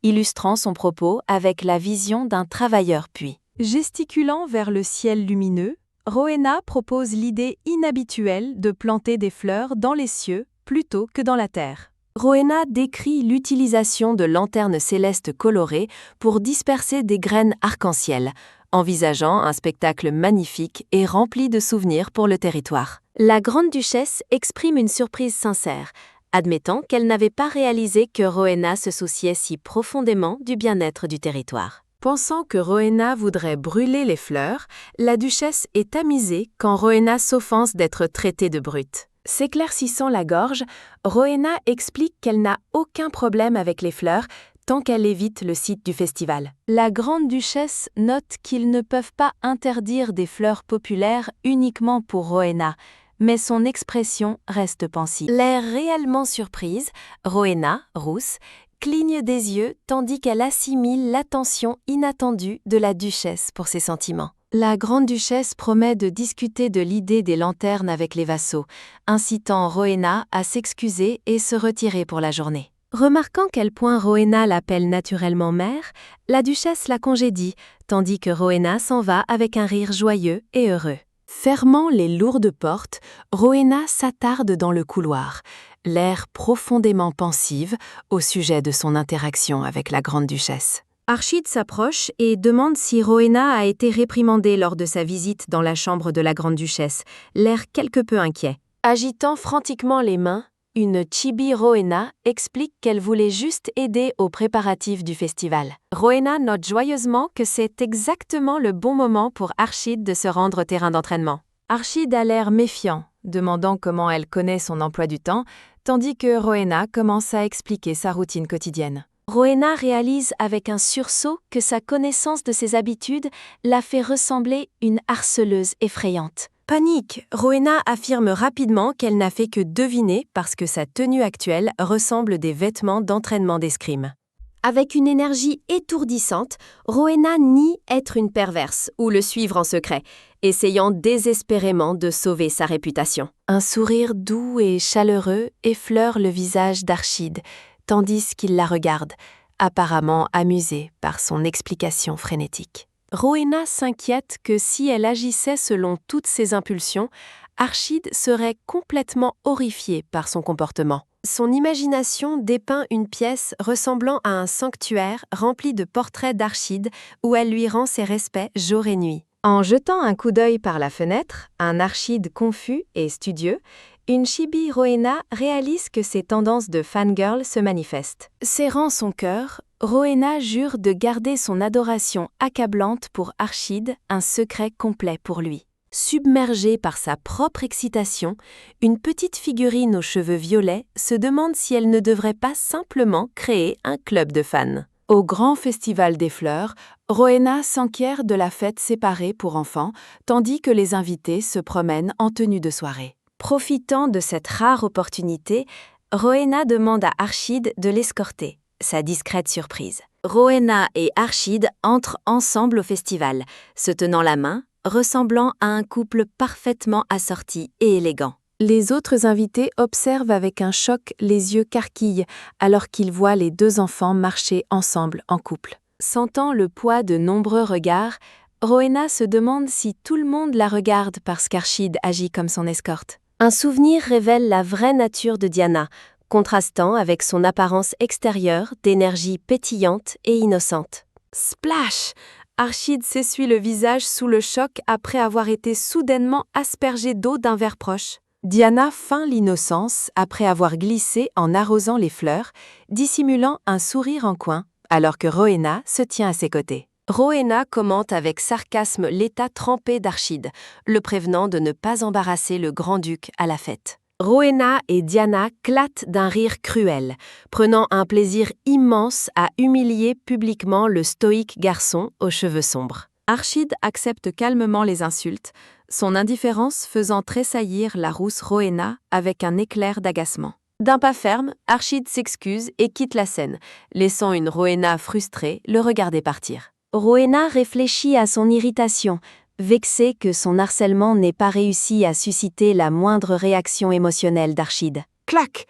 illustrant son propos avec la vision d'un travailleur puits. Gesticulant vers le ciel lumineux, Rowena propose l'idée inhabituelle de planter des fleurs dans les cieux plutôt que dans la terre. Rowena décrit l'utilisation de lanternes célestes colorées pour disperser des graines arc-en-ciel, envisageant un spectacle magnifique et rempli de souvenirs pour le territoire. La grande duchesse exprime une surprise sincère, admettant qu'elle n'avait pas réalisé que Rowena se souciait si profondément du bien-être du territoire. Pensant que Rowena voudrait brûler les fleurs, la duchesse est amusée quand Rowena s'offense d'être traitée de brute. S'éclaircissant la gorge, Rowena explique qu'elle n'a aucun problème avec les fleurs tant qu'elle évite le site du festival. La grande duchesse note qu'ils ne peuvent pas interdire des fleurs populaires uniquement pour Rowena, mais son expression reste pensive. L'air réellement surprise, Rowena, rousse, cligne des yeux tandis qu'elle assimile l'attention inattendue de la duchesse pour ses sentiments. La grande duchesse promet de discuter de l'idée des lanternes avec les vassaux, incitant Rowena à s'excuser et se retirer pour la journée. Remarquant quel point Rowena l'appelle naturellement mère, la duchesse la congédie, tandis que Rowena s'en va avec un rire joyeux et heureux. Fermant les lourdes portes, Rowena s'attarde dans le couloir, l'air profondément pensive au sujet de son interaction avec la grande duchesse. Archide s'approche et demande si Rowena a été réprimandée lors de sa visite dans la chambre de la grande duchesse, l'air quelque peu inquiet. Agitant frantiquement les mains, une chibi Rowena explique qu'elle voulait juste aider aux préparatifs du festival. Rowena note joyeusement que c'est exactement le bon moment pour Archide de se rendre au terrain d'entraînement. Archide a l'air méfiant, demandant comment elle connaît son emploi du temps, tandis que Rowena commence à expliquer sa routine quotidienne. Rowena réalise avec un sursaut que sa connaissance de ses habitudes la fait ressembler une harceleuse effrayante. Panique, Rowena affirme rapidement qu'elle n'a fait que deviner parce que sa tenue actuelle ressemble des vêtements d'entraînement d'escrime. Avec une énergie étourdissante, Rowena nie être une perverse ou le suivre en secret, essayant désespérément de sauver sa réputation. Un sourire doux et chaleureux effleure le visage d'Archide, tandis qu'il la regarde, apparemment amusé par son explication frénétique. Rowena s'inquiète que si elle agissait selon toutes ses impulsions, Archide serait complètement horrifié par son comportement. Son imagination dépeint une pièce ressemblant à un sanctuaire rempli de portraits d'Archide où elle lui rend ses respects jour et nuit. En jetant un coup d'œil par la fenêtre, un Archide confus et studieux, une chibi Rowena réalise que ses tendances de fangirl se manifestent. Serrant son cœur, Rowena jure de garder son adoration accablante pour Archide, un secret complet pour lui. Submergée par sa propre excitation, une petite figurine aux cheveux violets se demande si elle ne devrait pas simplement créer un club de fans. Au grand festival des fleurs, Rowena s'enquiert de la fête séparée pour enfants, tandis que les invités se promènent en tenue de soirée. Profitant de cette rare opportunité, Rowena demande à Archide de l'escorter, sa discrète surprise. Rowena et Archide entrent ensemble au festival, se tenant la main, ressemblant à un couple parfaitement assorti et élégant. Les autres invités observent avec un choc les yeux carquilles alors qu'ils voient les deux enfants marcher ensemble en couple. Sentant le poids de nombreux regards, Rowena se demande si tout le monde la regarde parce qu'Archide agit comme son escorte. Un souvenir révèle la vraie nature de Diana, contrastant avec son apparence extérieure d'énergie pétillante et innocente. Splash! Archide s'essuie le visage sous le choc après avoir été soudainement aspergé d'eau d'un verre proche. Diana feint l'innocence après avoir glissé en arrosant les fleurs, dissimulant un sourire en coin, alors que Rowena se tient à ses côtés. Rowena commente avec sarcasme l'état trempé d'Archide, le prévenant de ne pas embarrasser le grand-duc à la fête. Rowena et Diana clatent d'un rire cruel, prenant un plaisir immense à humilier publiquement le stoïque garçon aux cheveux sombres. Archid accepte calmement les insultes, son indifférence faisant tressaillir la rousse Rowena avec un éclair d'agacement. D'un pas ferme, Archid s'excuse et quitte la scène, laissant une Rowena frustrée le regarder partir. Rowena réfléchit à son irritation, vexée que son harcèlement n'ait pas réussi à susciter la moindre réaction émotionnelle d'Archid. Clac!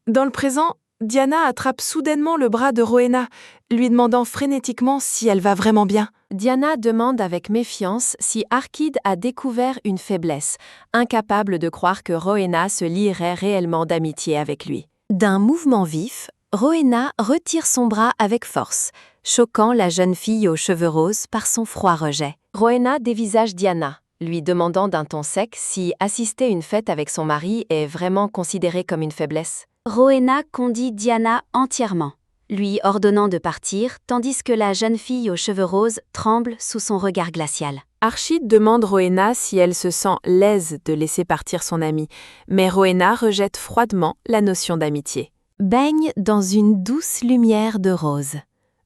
Dans le présent, Diana attrape soudainement le bras de Rowena, lui demandant frénétiquement si elle va vraiment bien. Diana demande avec méfiance si Archid a découvert une faiblesse, incapable de croire que Rowena se lierait réellement d'amitié avec lui. D'un mouvement vif, Rowena retire son bras avec force, choquant la jeune fille aux cheveux roses par son froid rejet. Rowena dévisage Diana, lui demandant d'un ton sec si assister à une fête avec son mari est vraiment considéré comme une faiblesse. Rowena condit Diana entièrement, lui ordonnant de partir, tandis que la jeune fille aux cheveux roses tremble sous son regard glacial. Archid demande Rowena si elle se sent l'aise de laisser partir son amie, mais Rowena rejette froidement la notion d'amitié. Baigne dans une douce lumière de rose.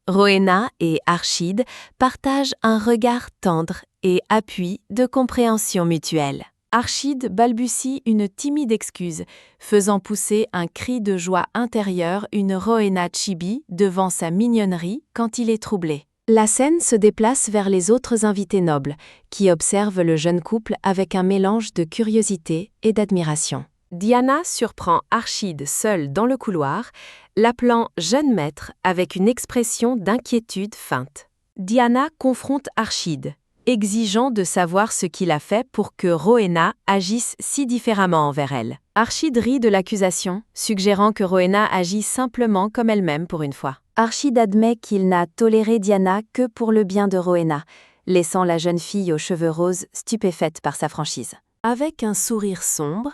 Rowena et Archid partagent un regard tendre et appui de compréhension mutuelle. Archid balbutie une timide excuse, faisant pousser un cri de joie intérieure une Rowena chibi devant sa mignonnerie quand il est troublé. La scène se déplace vers les autres invités nobles, qui observent le jeune couple avec un mélange de curiosité et d'admiration. Diana surprend Archid seul dans le couloir, l'appelant « jeune maître » avec une expression d'inquiétude feinte. Diana confronte Archid, exigeant de savoir ce qu'il a fait pour que Rowena agisse si différemment envers elle. Archid rit de l'accusation, suggérant que Rowena agit simplement comme elle-même pour une fois. Archid admet qu'il n'a toléré Diana que pour le bien de Rowena, laissant la jeune fille aux cheveux roses stupéfaite par sa franchise. Avec un sourire sombre,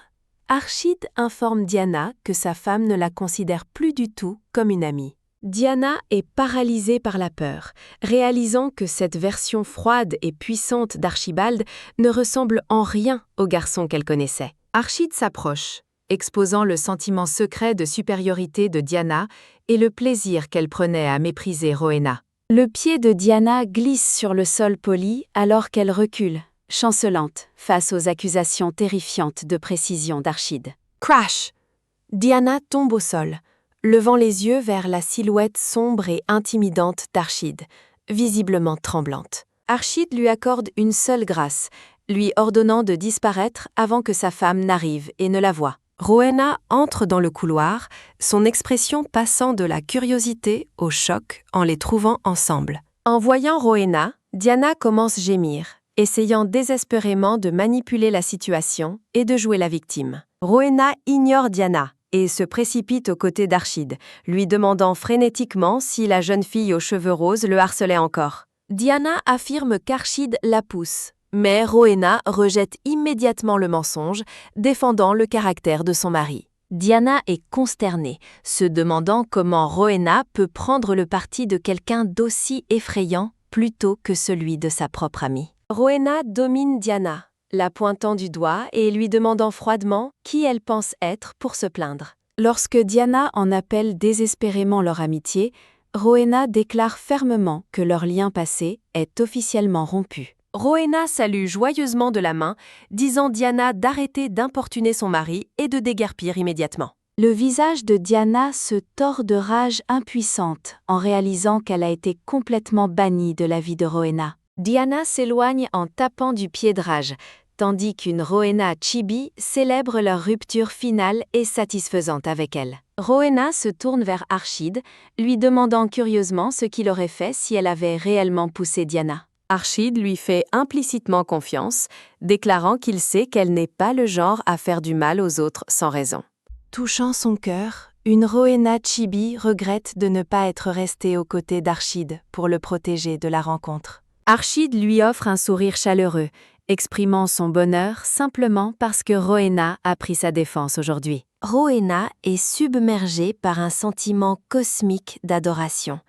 Archid informe Diana que sa femme ne la considère plus du tout comme une amie. Diana est paralysée par la peur, réalisant que cette version froide et puissante d'Archibald ne ressemble en rien au garçon qu'elle connaissait. Archid s'approche, exposant le sentiment secret de supériorité de Diana et le plaisir qu'elle prenait à mépriser Rowena. Le pied de Diana glisse sur le sol poli alors qu'elle recule, chancelante face aux accusations terrifiantes de précision d'Archid. Crash! Diana tombe au sol, levant les yeux vers la silhouette sombre et intimidante d'Archid, visiblement tremblante. Archid lui accorde une seule grâce, lui ordonnant de disparaître avant que sa femme n'arrive et ne la voie. Rowena entre dans le couloir, son expression passant de la curiosité au choc en les trouvant ensemble. En voyant Rowena, Diana commence à gémir, essayant désespérément de manipuler la situation et de jouer la victime. Rowena ignore Diana et se précipite aux côtés d'Archid, lui demandant frénétiquement si la jeune fille aux cheveux roses le harcelait encore. Diana affirme qu'Archid la pousse, mais Rowena rejette immédiatement le mensonge, défendant le caractère de son mari. Diana est consternée, se demandant comment Rowena peut prendre le parti de quelqu'un d'aussi effrayant plutôt que celui de sa propre amie. Rowena domine Diana, la pointant du doigt et lui demandant froidement qui elle pense être pour se plaindre. Lorsque Diana en appelle désespérément leur amitié, Rowena déclare fermement que leur lien passé est officiellement rompu. Rowena salue joyeusement de la main, disant Diana d'arrêter d'importuner son mari et de déguerpir immédiatement. Le visage de Diana se tord de rage impuissante en réalisant qu'elle a été complètement bannie de la vie de Rowena. Diana s'éloigne en tapant du pied de rage, tandis qu'une Rowena chibi célèbre leur rupture finale et satisfaisante avec elle. Rowena se tourne vers Archid, lui demandant curieusement ce qu'il aurait fait si elle avait réellement poussé Diana. Archid lui fait implicitement confiance, déclarant qu'il sait qu'elle n'est pas le genre à faire du mal aux autres sans raison. Touchant son cœur, une Rowena chibi regrette de ne pas être restée aux côtés d'Archid pour le protéger de la rencontre. Archid lui offre un sourire chaleureux, exprimant son bonheur simplement parce que Rowena a pris sa défense aujourd'hui. Rowena est submergée par un sentiment cosmique d'adoration,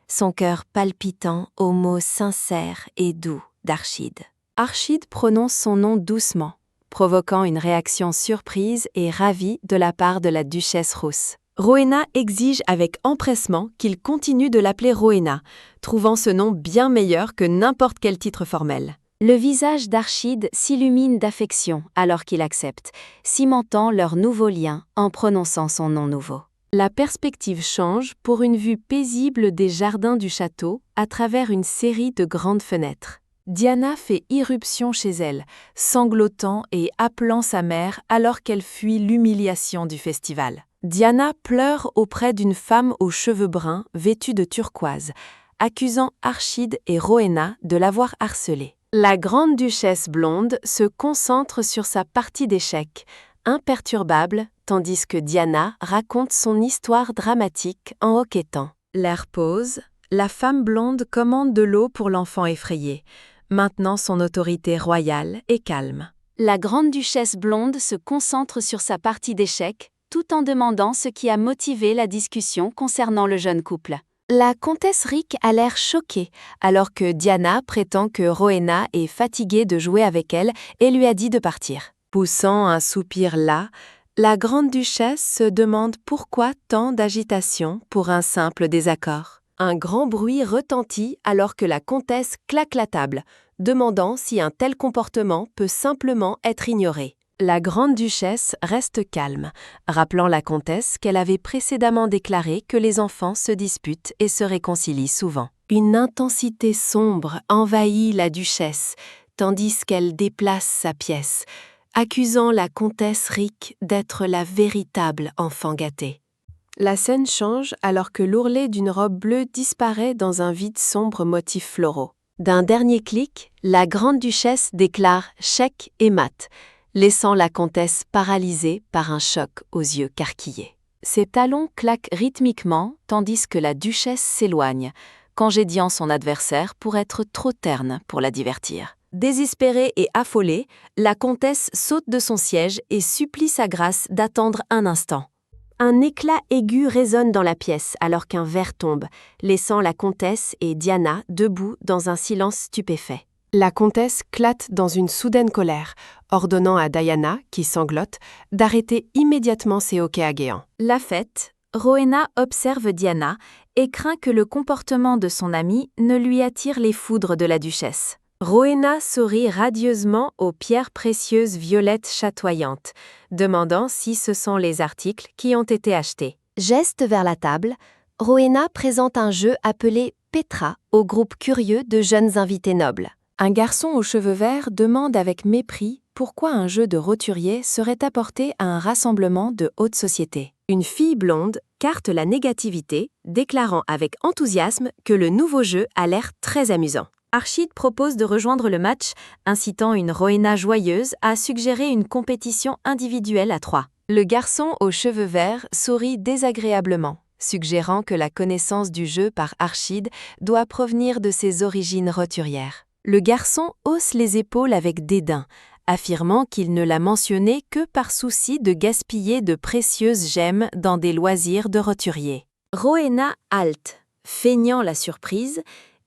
son cœur palpitant aux mots sincères et doux d'Archid. Archid prononce son nom doucement, provoquant une réaction surprise et ravie de la part de la duchesse rousse. Rowena exige avec empressement qu'il continue de l'appeler Rowena, trouvant ce nom bien meilleur que n'importe quel titre formel. Le visage d'Archide s'illumine d'affection alors qu'il accepte, cimentant leur nouveau lien en prononçant son nom nouveau. La perspective change pour une vue paisible des jardins du château à travers une série de grandes fenêtres. Diana fait irruption chez elle, sanglotant et appelant sa mère alors qu'elle fuit l'humiliation du festival. Diana pleure auprès d'une femme aux cheveux bruns vêtue de turquoise, accusant Archide et Rowena de l'avoir harcelée. La grande duchesse blonde se concentre sur sa partie d'échecs, imperturbable, tandis que Diana raconte son histoire dramatique en hoquetant. L'air pose, la femme blonde commande de l'eau pour l'enfant effrayé, maintenant son autorité royale est calme. La grande duchesse blonde se concentre sur sa partie d'échecs, tout en demandant ce qui a motivé la discussion concernant le jeune couple. La comtesse Rick a l'air choquée, alors que Diana prétend que Rowena est fatiguée de jouer avec elle et lui a dit de partir. Poussant un soupir las, la grande duchesse se demande pourquoi tant d'agitation pour un simple désaccord. Un grand bruit retentit alors que la comtesse claque la table, demandant si un tel comportement peut simplement être ignoré. La grande duchesse reste calme, rappelant la comtesse qu'elle avait précédemment déclaré que les enfants se disputent et se réconcilient souvent. Une intensité sombre envahit la duchesse, tandis qu'elle déplace sa pièce, accusant la comtesse Rick d'être la véritable enfant gâtée. La scène change alors que l'ourlet d'une robe bleue disparaît dans un vide sombre motifs floraux. D'un dernier clic, la grande duchesse déclare « chèque et mat », laissant la comtesse paralysée par un choc aux yeux carquillés. Ses talons claquent rythmiquement tandis que la duchesse s'éloigne, congédiant son adversaire pour être trop terne pour la divertir. Désespérée et affolée, la comtesse saute de son siège et supplie sa grâce d'attendre un instant. Un éclat aigu résonne dans la pièce alors qu'un verre tombe, laissant la comtesse et Diana debout dans un silence stupéfait. La comtesse clate dans une soudaine colère, ordonnant à Diana, qui sanglote, d'arrêter immédiatement ses hoquets agéants. La fête, Rowena observe Diana et craint que le comportement de son amie ne lui attire les foudres de la duchesse. Rowena sourit radieusement aux pierres précieuses violettes chatoyantes, demandant si ce sont les articles qui ont été achetés. Geste vers la table, Rowena présente un jeu appelé Petra au groupe curieux de jeunes invités nobles. Un garçon aux cheveux verts demande avec mépris pourquoi un jeu de roturier serait apporté à un rassemblement de haute société. Une fille blonde carte la négativité, déclarant avec enthousiasme que le nouveau jeu a l'air très amusant. Archide propose de rejoindre le match, incitant une Rowena joyeuse à suggérer une compétition individuelle à 3. Le garçon aux cheveux verts sourit désagréablement, suggérant que la connaissance du jeu par Archide doit provenir de ses origines roturières. Le garçon hausse les épaules avec dédain, affirmant qu'il ne l'a mentionné que par souci de gaspiller de précieuses gemmes dans des loisirs de roturier. Rowena halte, feignant la surprise,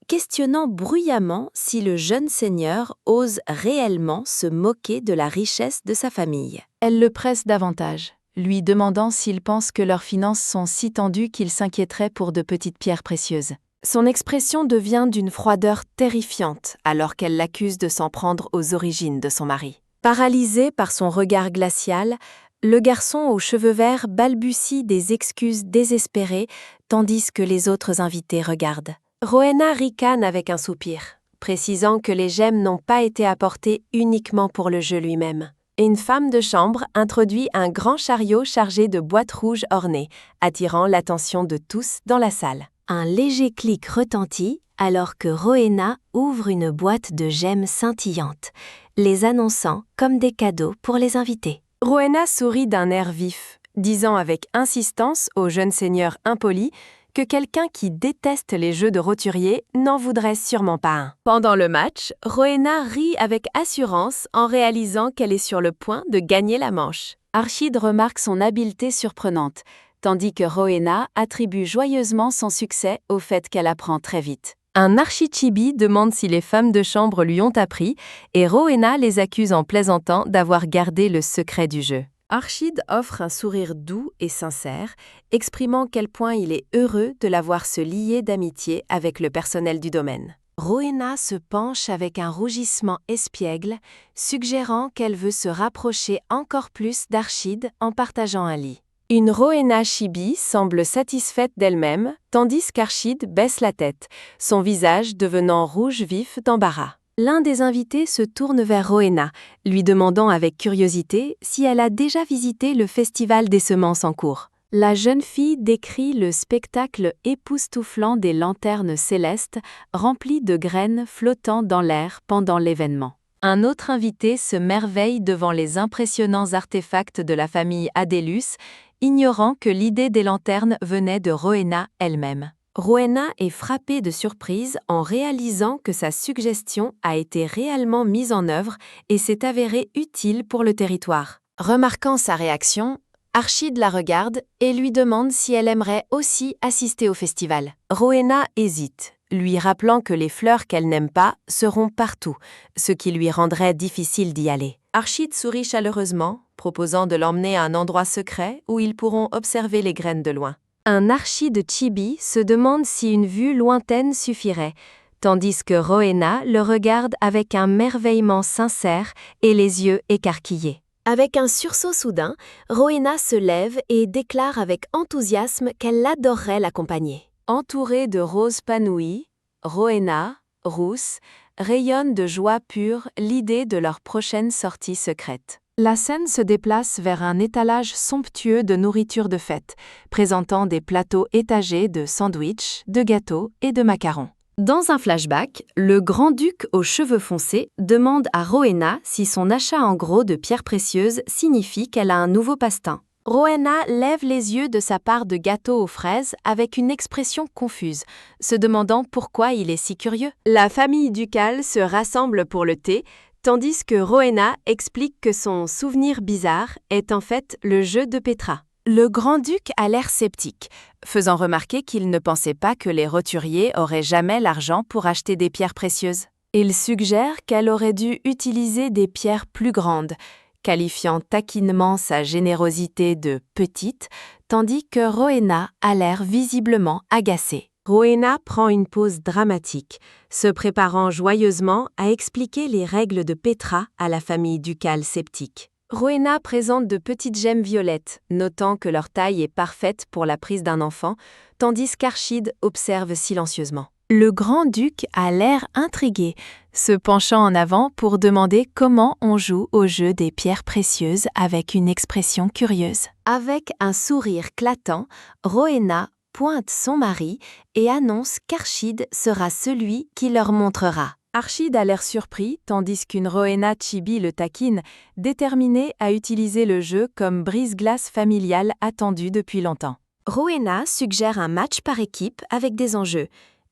questionnant bruyamment si le jeune seigneur ose réellement se moquer de la richesse de sa famille. Elle le presse davantage, lui demandant s'il pense que leurs finances sont si tendues qu'il s'inquiéterait pour de petites pierres précieuses. Son expression devient d'une froideur terrifiante alors qu'elle l'accuse de s'en prendre aux origines de son mari. Paralysé par son regard glacial, le garçon aux cheveux verts balbutie des excuses désespérées tandis que les autres invités regardent. Rowena ricane avec un soupir, précisant que les gemmes n'ont pas été apportées uniquement pour le jeu lui-même. Et une femme de chambre introduit un grand chariot chargé de boîtes rouges ornées, attirant l'attention de tous dans la salle. Un léger clic retentit alors que Rowena ouvre une boîte de gemmes scintillantes, les annonçant comme des cadeaux pour les invités. Rowena sourit d'un air vif, disant avec insistance au jeune seigneur impoli que quelqu'un qui déteste les jeux de roturier n'en voudrait sûrement pas un. Pendant le match, Rowena rit avec assurance en réalisant qu'elle est sur le point de gagner la manche. Archide remarque son habileté surprenante, tandis que Rowena attribue joyeusement son succès au fait qu'elle apprend très vite. Un archichibi demande si les femmes de chambre lui ont appris et Rowena les accuse en plaisantant d'avoir gardé le secret du jeu. Archid offre un sourire doux et sincère, exprimant quel point il est heureux de la voir se lier d'amitié avec le personnel du domaine. Rowena se penche avec un rougissement espiègle, suggérant qu'elle veut se rapprocher encore plus d'Archid en partageant un lit. Une Rowena Chibi semble satisfaite d'elle-même, tandis qu'Archid baisse la tête, son visage devenant rouge vif d'embarras. L'un des invités se tourne vers Rowena, lui demandant avec curiosité si elle a déjà visité le festival des semences en cours. La jeune fille décrit le spectacle époustouflant des lanternes célestes remplies de graines flottant dans l'air pendant l'événement. Un autre invité se merveille devant les impressionnants artefacts de la famille Adelus, ignorant que l'idée des lanternes venait de Rowena elle-même. Rowena est frappée de surprise en réalisant que sa suggestion a été réellement mise en œuvre et s'est avérée utile pour le territoire. Remarquant sa réaction, Archid la regarde et lui demande si elle aimerait aussi assister au festival. Rowena hésite, lui rappelant que les fleurs qu'elle n'aime pas seront partout, ce qui lui rendrait difficile d'y aller. Archid sourit chaleureusement, proposant de l'emmener à un endroit secret où ils pourront observer les graines de loin. Un Archid Chibi se demande si une vue lointaine suffirait, tandis que Rowena le regarde avec un merveillement sincère et les yeux écarquillés. Avec un sursaut soudain, Rowena se lève et déclare avec enthousiasme qu'elle adorerait l'accompagner. Entourée de roses panouies, Rowena, rousse, rayonne de joie pure l'idée de leur prochaine sortie secrète. La scène se déplace vers un étalage somptueux de nourriture de fête, présentant des plateaux étagés de sandwichs, de gâteaux et de macarons. Dans un flashback, le grand-duc aux cheveux foncés demande à Rowena si son achat en gros de pierres précieuses signifie qu'elle a un nouveau passe-temps. Rowena lève les yeux de sa part de gâteau aux fraises avec une expression confuse, se demandant pourquoi il est si curieux. La famille ducale se rassemble pour le thé, tandis que Rowena explique que son souvenir bizarre est en fait le jeu de Petra. Le grand-duc a l'air sceptique, faisant remarquer qu'il ne pensait pas que les roturiers auraient jamais l'argent pour acheter des pierres précieuses. Il suggère qu'elle aurait dû utiliser des pierres plus grandes, qualifiant taquinement sa générosité de « petite », tandis que Rowena a l'air visiblement agacée. Rowena prend une pause dramatique, se préparant joyeusement à expliquer les règles de Petra à la famille ducale sceptique. Rowena présente de petites gemmes violettes, notant que leur taille est parfaite pour la prise d'un enfant, tandis qu'Archid observe silencieusement. Le grand-duc a l'air intrigué, se penchant en avant pour demander comment on joue au jeu des pierres précieuses avec une expression curieuse. Avec un sourire clatant, Rowena pointe son mari et annonce qu'Archid sera celui qui leur montrera. Archid a l'air surpris, tandis qu'une Rowena Chibi le taquine, déterminée à utiliser le jeu comme brise-glace familial attendu depuis longtemps. Rowena suggère un match par équipe avec des enjeux,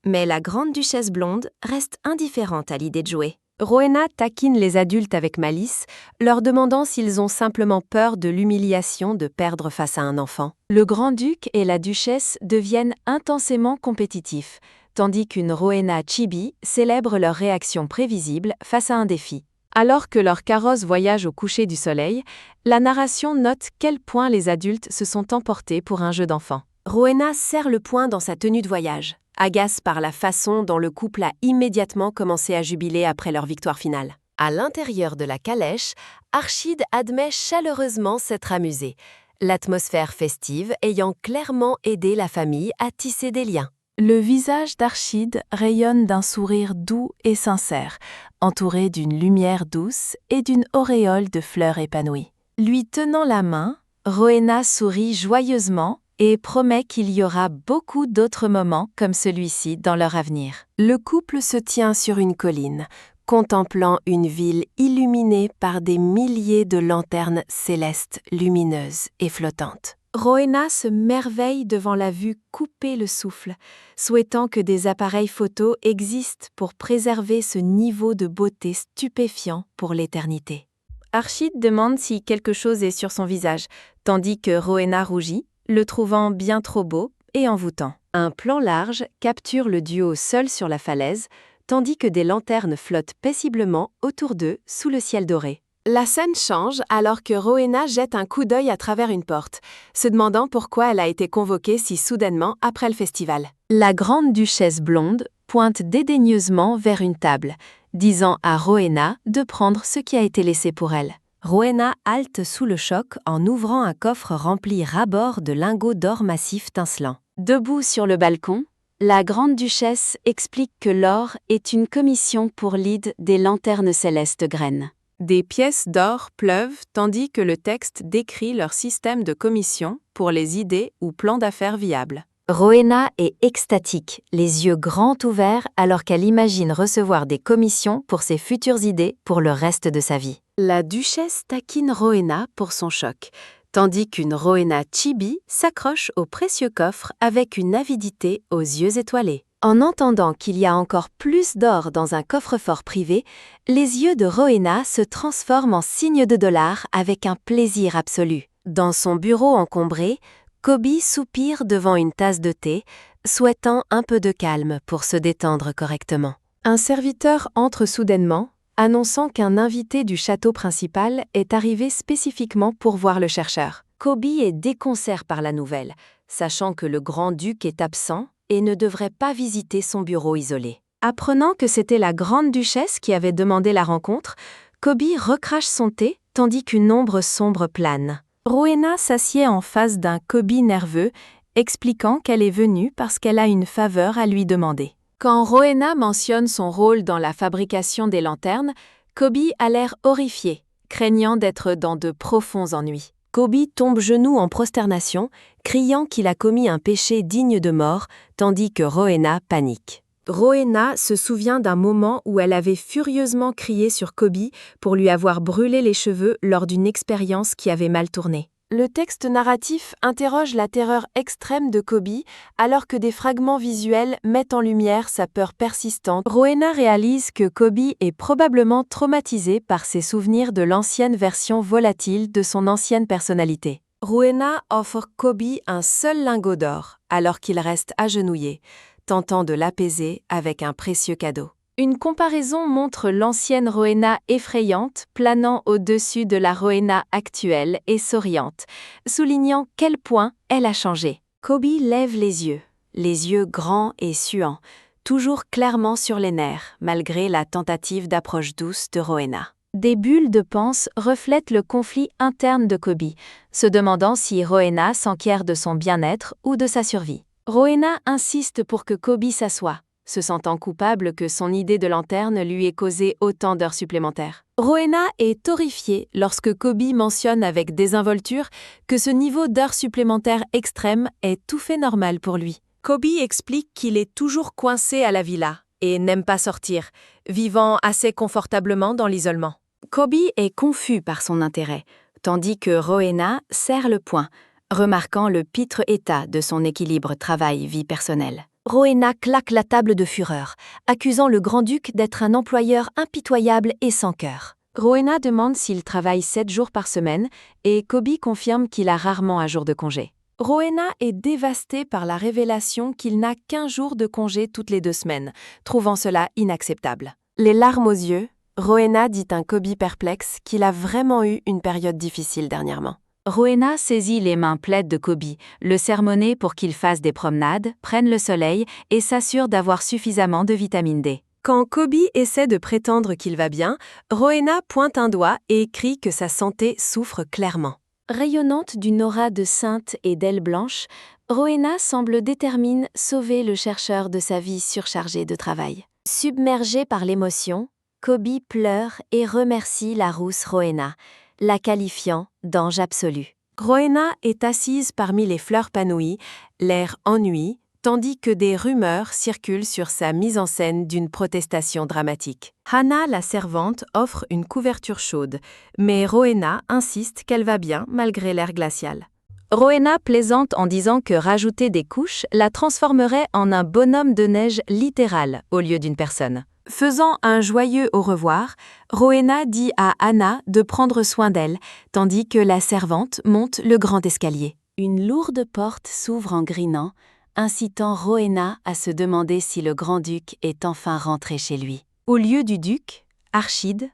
mais la grande duchesse blonde reste indifférente à l'idée de jouer. Rowena taquine les adultes avec malice, leur demandant s'ils ont simplement peur de l'humiliation de perdre face à un enfant. Le grand-duc et la duchesse deviennent intensément compétitifs, tandis qu'une Rowena Chibi célèbre leur réaction prévisible face à un défi. Alors que leur carrosse voyage au coucher du soleil, la narration note quel point les adultes se sont emportés pour un jeu d'enfant. Rowena serre le poing dans sa tenue de voyage, agace par la façon dont le couple a immédiatement commencé à jubiler après leur victoire finale. À l'intérieur de la calèche, Archid admet chaleureusement s'être amusé, l'atmosphère festive ayant clairement aidé la famille à tisser des liens. Le visage d'Archid rayonne d'un sourire doux et sincère, entouré d'une lumière douce et d'une auréole de fleurs épanouies. Lui tenant la main, Rowena sourit joyeusement et promet qu'il y aura beaucoup d'autres moments comme celui-ci dans leur avenir. Le couple se tient sur une colline, contemplant une ville illuminée par des milliers de lanternes célestes lumineuses et flottantes. Rowena se merveille devant la vue couper le souffle, souhaitant que des appareils photo existent pour préserver ce niveau de beauté stupéfiant pour l'éternité. Archid demande si quelque chose est sur son visage, tandis que Rowena rougit, le trouvant bien trop beau et envoûtant. Un plan large capture le duo seul sur la falaise, tandis que des lanternes flottent paisiblement autour d'eux sous le ciel doré. La scène change alors que Rowena jette un coup d'œil à travers une porte, se demandant pourquoi elle a été convoquée si soudainement après le festival. La grande duchesse blonde pointe dédaigneusement vers une table, disant à Rowena de prendre ce qui a été laissé pour elle. Rowena halte sous le choc en ouvrant un coffre rempli ras-bord de lingots d'or massif tincelant. Debout sur le balcon, la grande duchesse explique que l'or est une commission pour l'Ide des lanternes célestes graines. Des pièces d'or pleuvent tandis que le texte décrit leur système de commission pour les idées ou plans d'affaires viables. Rowena est extatique, les yeux grands ouverts alors qu'elle imagine recevoir des commissions pour ses futures idées pour le reste de sa vie. La duchesse taquine Rowena pour son choc, tandis qu'une Rowena chibi s'accroche au précieux coffre avec une avidité aux yeux étoilés. En entendant qu'il y a encore plus d'or dans un coffre-fort privé, les yeux de Rowena se transforment en signes de dollars avec un plaisir absolu. Dans son bureau encombré, Koby soupire devant une tasse de thé, souhaitant un peu de calme pour se détendre correctement. Un serviteur entre soudainement, annonçant qu'un invité du château principal est arrivé spécifiquement pour voir le chercheur. Koby est déconcerté par la nouvelle, sachant que le grand-duc est absent et ne devrait pas visiter son bureau isolé. Apprenant que c'était la grande duchesse qui avait demandé la rencontre, Koby recrache son thé tandis qu'une ombre sombre plane. Rowena s'assied en face d'un Koby nerveux, expliquant qu'elle est venue parce qu'elle a une faveur à lui demander. Quand Rowena mentionne son rôle dans la fabrication des lanternes, Koby a l'air horrifié, craignant d'être dans de profonds ennuis. Koby tombe genoux en prosternation, criant qu'il a commis un péché digne de mort, tandis que Rowena panique. Rowena se souvient d'un moment où elle avait furieusement crié sur Koby pour lui avoir brûlé les cheveux lors d'une expérience qui avait mal tourné. Le texte narratif interroge la terreur extrême de Koby alors que des fragments visuels mettent en lumière sa peur persistante. Rowena réalise que Koby est probablement traumatisé par ses souvenirs de l'ancienne version volatile de son ancienne personnalité. Rowena offre Koby un seul lingot d'or alors qu'il reste agenouillé, tentant de l'apaiser avec un précieux cadeau. Une comparaison montre l'ancienne Rowena effrayante planant au-dessus de la Rowena actuelle et souriante, soulignant quel point elle a changé. Koby lève les yeux grands et suants, toujours clairement sur les nerfs, malgré la tentative d'approche douce de Rowena. Des bulles de panse reflètent le conflit interne de Koby, se demandant si Rowena s'enquiert de son bien-être ou de sa survie. Rowena insiste pour que Koby s'assoie, se sentant coupable que son idée de lanterne lui ait causé autant d'heures supplémentaires. Rowena est horrifiée lorsque Koby mentionne avec désinvolture que ce niveau d'heures supplémentaires extrême est tout fait normal pour lui. Koby explique qu'il est toujours coincé à la villa et n'aime pas sortir, vivant assez confortablement dans l'isolement. Koby est confus par son intérêt, tandis que Rowena serre le poing, remarquant le pitre état de son équilibre travail-vie personnelle. Rowena claque la table de fureur, accusant le grand-duc d'être un employeur impitoyable et sans cœur. Rowena demande s'il travaille 7 jours par semaine et Koby confirme qu'il a rarement un jour de congé. Rowena est dévastée par la révélation qu'il n'a qu'1 jour de congé toutes les 2 semaines, trouvant cela inacceptable. Les larmes aux yeux, Rowena dit à Koby perplexe qu'il a vraiment eu une période difficile dernièrement. Rowena saisit les mains plaides de Koby, le sermonner pour qu'il fasse des promenades, prenne le soleil et s'assure d'avoir suffisamment de vitamine D. Quand Koby essaie de prétendre qu'il va bien, Rowena pointe un doigt et crie que sa santé souffre clairement. Rayonnante d'une aura de sainte et d'ailes blanches, Rowena semble détermine sauver le chercheur de sa vie surchargée de travail. Submergée par l'émotion, Koby pleure et remercie la rousse Rowena, la qualifiant d'ange absolu. Rowena est assise parmi les fleurs panouies, l'air ennui, tandis que des rumeurs circulent sur sa mise en scène d'une protestation dramatique. Hannah, la servante, offre une couverture chaude, mais Rowena insiste qu'elle va bien malgré l'air glacial. Rowena plaisante en disant que rajouter des couches la transformerait en un bonhomme de neige littéral au lieu d'une personne. Faisant un joyeux au revoir, Rowena dit à Hannah de prendre soin d'elle, tandis que la servante monte le grand escalier. Une lourde porte s'ouvre en grinant, incitant Rowena à se demander si le grand-duc est enfin rentré chez lui. Au lieu du duc, Archide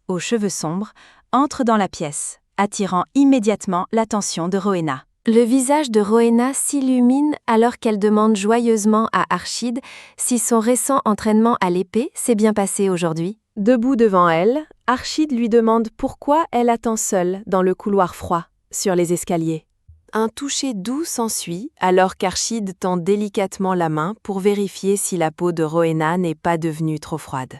aux cheveux sombres, entre dans la pièce, attirant immédiatement l'attention de Rowena. Le visage de Rowena s'illumine alors qu'elle demande joyeusement à Archid si son récent entraînement à l'épée s'est bien passé aujourd'hui. Debout devant elle, Archid lui demande pourquoi elle attend seule dans le couloir froid, sur les escaliers. Un toucher doux s'ensuit alors qu'Archid tend délicatement la main pour vérifier si la peau de Rowena n'est pas devenue trop froide.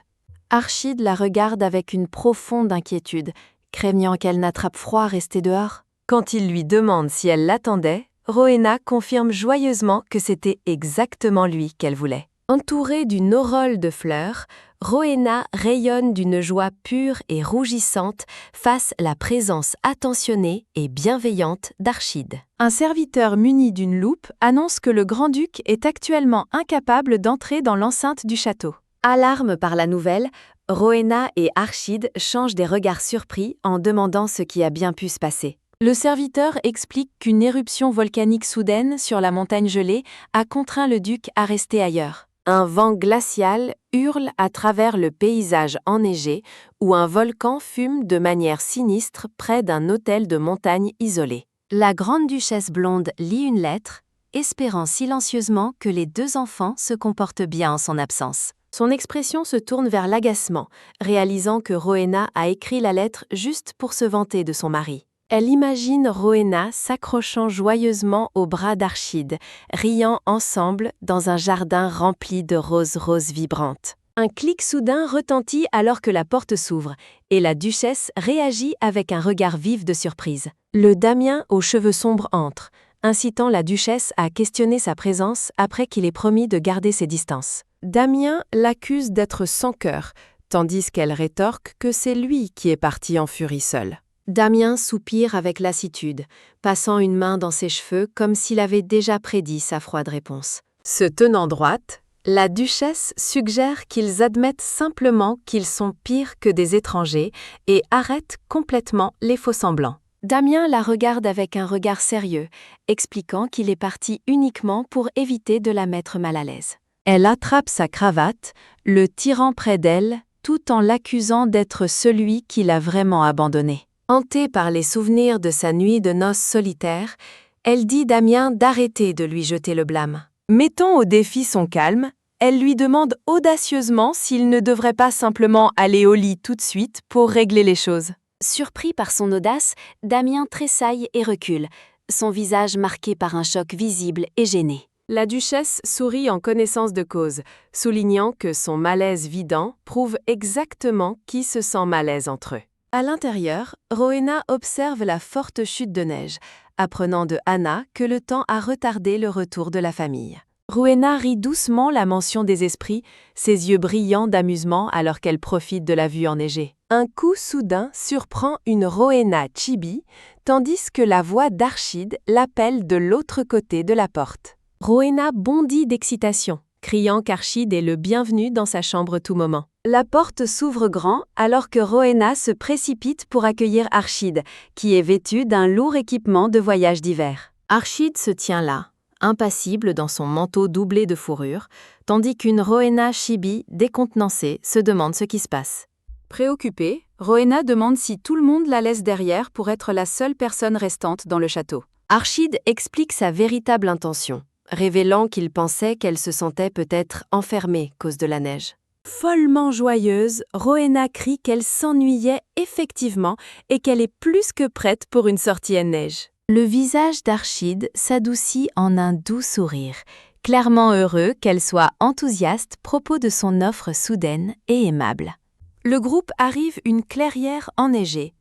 Archid la regarde avec une profonde inquiétude, craignant qu'elle n'attrape froid restée dehors. Quand il lui demande si elle l'attendait, Rowena confirme joyeusement que c'était exactement lui qu'elle voulait. Entourée d'une auréole de fleurs, Rowena rayonne d'une joie pure et rougissante face à la présence attentionnée et bienveillante d'Archid. Un serviteur muni d'une loupe annonce que le grand-duc est actuellement incapable d'entrer dans l'enceinte du château. Alarme par la nouvelle, Rowena et Archid changent des regards surpris en demandant ce qui a bien pu se passer. Le serviteur explique qu'une éruption volcanique soudaine sur la montagne gelée a contraint le duc à rester ailleurs. Un vent glacial hurle à travers le paysage enneigé où un volcan fume de manière sinistre près d'un hôtel de montagne isolé. La grande-duchesse blonde lit une lettre, espérant silencieusement que les deux enfants se comportent bien en son absence. Son expression se tourne vers l'agacement, réalisant que Rowena a écrit la lettre juste pour se vanter de son mari. Elle imagine Rowena s'accrochant joyeusement au bras d'Archid, riant ensemble dans un jardin rempli de roses vibrantes. Un clic soudain retentit alors que la porte s'ouvre, et la duchesse réagit avec un regard vif de surprise. Le Damien aux cheveux sombres entre, incitant la duchesse à questionner sa présence après qu'il ait promis de garder ses distances. Damien l'accuse d'être sans cœur, tandis qu'elle rétorque que c'est lui qui est parti en furie seul. Damien soupire avec lassitude, passant une main dans ses cheveux comme s'il avait déjà prédit sa froide réponse. Se tenant droite, la duchesse suggère qu'ils admettent simplement qu'ils sont pires que des étrangers et arrêtent complètement les faux-semblants. Damien la regarde avec un regard sérieux, expliquant qu'il est parti uniquement pour éviter de la mettre mal à l'aise. Elle attrape sa cravate, le tirant près d'elle, tout en l'accusant d'être celui qui l'a vraiment abandonnée. Hantée par les souvenirs de sa nuit de noces solitaire, elle dit Damien d'arrêter de lui jeter le blâme. Mettant au défi son calme, elle lui demande audacieusement s'il ne devrait pas simplement aller au lit tout de suite pour régler les choses. Surpris par son audace, Damien tressaille et recule, son visage marqué par un choc visible et gêné. La duchesse sourit en connaissance de cause, soulignant que son malaise vidant prouve exactement qui se sent mal à l'aise entre eux. À l'intérieur, Rowena observe la forte chute de neige, apprenant de Anna que le temps a retardé le retour de la famille. Rowena rit doucement la mention des esprits, ses yeux brillants d'amusement alors qu'elle profite de la vue enneigée. Un coup soudain surprend une Rowena chibi, tandis que la voix d'Archid l'appelle de l'autre côté de la porte. Rowena bondit d'excitation, criant qu'Archid est le bienvenu dans sa chambre tout moment. La porte s'ouvre grand alors que Rowena se précipite pour accueillir Archid, qui est vêtu d'un lourd équipement de voyage d'hiver. Archid se tient là, impassible dans son manteau doublé de fourrure, tandis qu'une Rowena chibi décontenancée se demande ce qui se passe. Préoccupée, Rowena demande si tout le monde la laisse derrière pour être la seule personne restante dans le château. Archid explique sa véritable intention, révélant qu'il pensait qu'elle se sentait peut-être enfermée à cause de la neige. Follement joyeuse, Rowena crie qu'elle s'ennuyait effectivement et qu'elle est plus que prête pour une sortie à neige. Le visage d'Archid s'adoucit en un doux sourire, clairement heureux qu'elle soit enthousiaste à propos de son offre soudaine et aimable. Le groupe arrive une clairière enneigée,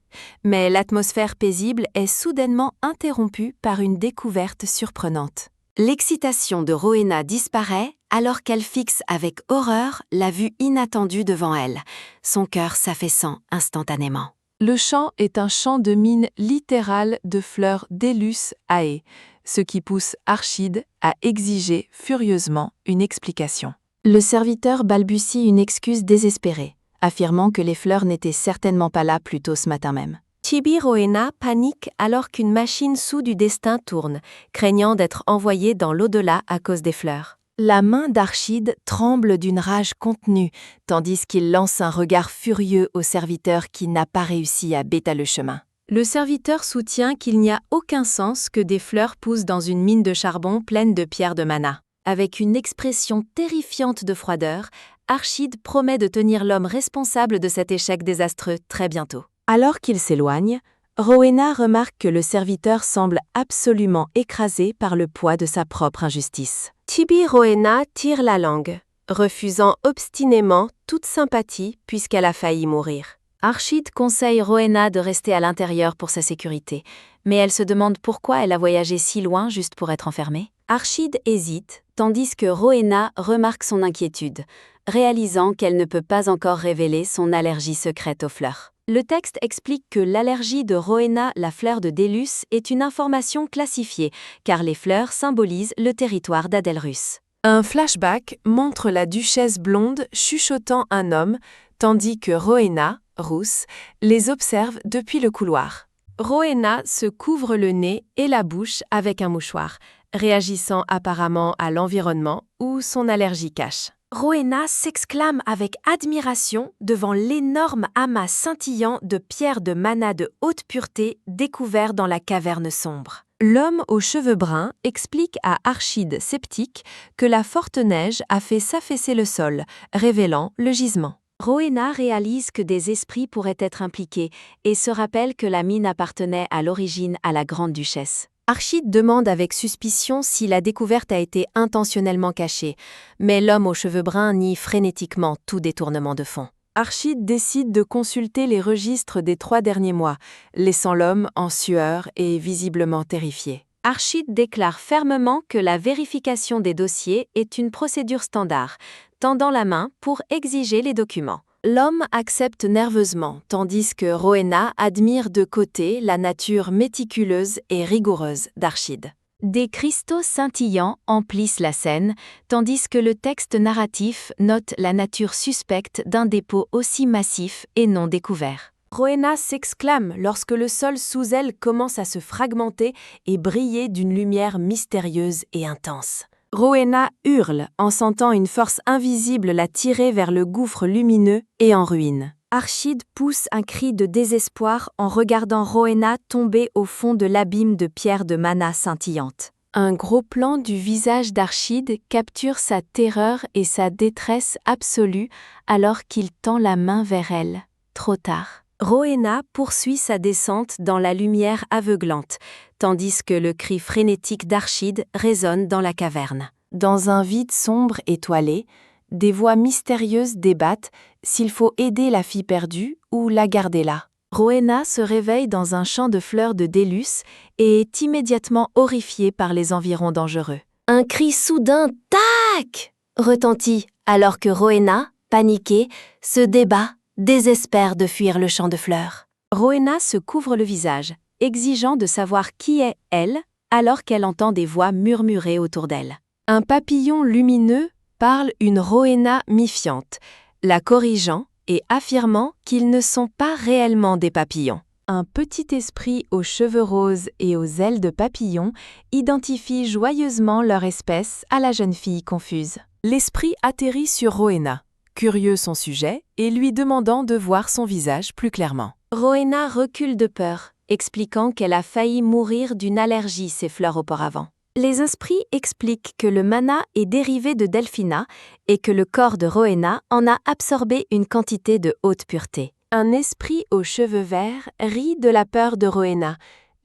mais l'atmosphère paisible est soudainement interrompue par une découverte surprenante. L'excitation de Rowena disparaît alors qu'elle fixe avec horreur la vue inattendue devant elle, son cœur s'affaissant instantanément. Le champ est un champ de mine littéral de fleurs d'Élus Ae, ce qui pousse Archid à exiger furieusement une explication. Le serviteur balbutie une excuse désespérée, affirmant que les fleurs n'étaient certainement pas là plus tôt ce matin même. Chibi Rowena panique alors qu'une machine sous du destin tourne, craignant d'être envoyée dans l'au-delà à cause des fleurs. La main d'Archide tremble d'une rage contenue, tandis qu'il lance un regard furieux au serviteur qui n'a pas réussi à bêta le chemin. Le serviteur soutient qu'il n'y a aucun sens que des fleurs poussent dans une mine de charbon pleine de pierres de mana. Avec une expression terrifiante de froideur, Archide promet de tenir l'homme responsable de cet échec désastreux très bientôt. Alors qu'il s'éloigne, Rowena remarque que le serviteur semble absolument écrasé par le poids de sa propre injustice. Chibi Rowena tire la langue, refusant obstinément toute sympathie puisqu'elle a failli mourir. Archide conseille Rowena de rester à l'intérieur pour sa sécurité, mais elle se demande pourquoi elle a voyagé si loin juste pour être enfermée. Archide hésite, tandis que Rowena remarque son inquiétude, réalisant qu'elle ne peut pas encore révéler son allergie secrète aux fleurs. Le texte explique que l'allergie de Rowena, la fleur de Délus, est une information classifiée, car les fleurs symbolisent le territoire d'Adelrus. Un flashback montre la duchesse blonde chuchotant un homme, tandis que Rowena, rousse, les observe depuis le couloir. Rowena se couvre le nez et la bouche avec un mouchoir, réagissant apparemment à l'environnement où son allergie cache. Rowena s'exclame avec admiration devant l'énorme amas scintillant de pierres de mana de haute pureté découvert dans la caverne sombre. L'homme aux cheveux bruns explique à Archide sceptique que la forte neige a fait s'affaisser le sol, révélant le gisement. Rowena réalise que des esprits pourraient être impliqués et se rappelle que la mine appartenait à l'origine à la grande duchesse. Archide demande avec suspicion si la découverte a été intentionnellement cachée, mais l'homme aux cheveux bruns nie frénétiquement tout détournement de fonds. Archide décide de consulter les registres des 3 derniers mois, laissant l'homme en sueur et visiblement terrifié. Archide déclare fermement que la vérification des dossiers est une procédure standard, tendant la main pour exiger les documents. L'homme accepte nerveusement, tandis que Rowena admire de côté la nature méticuleuse et rigoureuse d'Archide. Des cristaux scintillants emplissent la scène, tandis que le texte narratif note la nature suspecte d'un dépôt aussi massif et non découvert. Rowena s'exclame lorsque le sol sous elle commence à se fragmenter et briller d'une lumière mystérieuse et intense. Rowena hurle en sentant une force invisible la tirer vers le gouffre lumineux et en ruine. Archide pousse un cri de désespoir en regardant Rowena tomber au fond de l'abîme de pierres de mana scintillantes. Un gros plan du visage d'Archide capture sa terreur et sa détresse absolue alors qu'il tend la main vers elle. Trop tard. Rowena poursuit sa descente dans la lumière aveuglante, tandis que le cri frénétique d'Archide résonne dans la caverne. Dans un vide sombre étoilé, des voix mystérieuses débattent s'il faut aider la fille perdue ou la garder là. Rowena se réveille dans un champ de fleurs de Délus et est immédiatement horrifiée par les environs dangereux. Un cri soudain « Tac !» retentit alors que Rowena, paniquée, se débat, désespère de fuir le champ de fleurs. Rowena se couvre le visage, exigeant de savoir qui est elle, alors qu'elle entend des voix murmurer autour d'elle. Un papillon lumineux parle une Rowena méfiante, la corrigeant et affirmant qu'ils ne sont pas réellement des papillons. Un petit esprit aux cheveux roses et aux ailes de papillon identifie joyeusement leur espèce à la jeune fille confuse. L'esprit atterrit sur Rowena, curieux son sujet et lui demandant de voir son visage plus clairement. Rowena recule de peur, expliquant qu'elle a failli mourir d'une allergie ces fleurs auparavant. Les esprits expliquent que le mana est dérivé de Delphina et que le corps de Rowena en a absorbé une quantité de haute pureté. Un esprit aux cheveux verts rit de la peur de Rowena,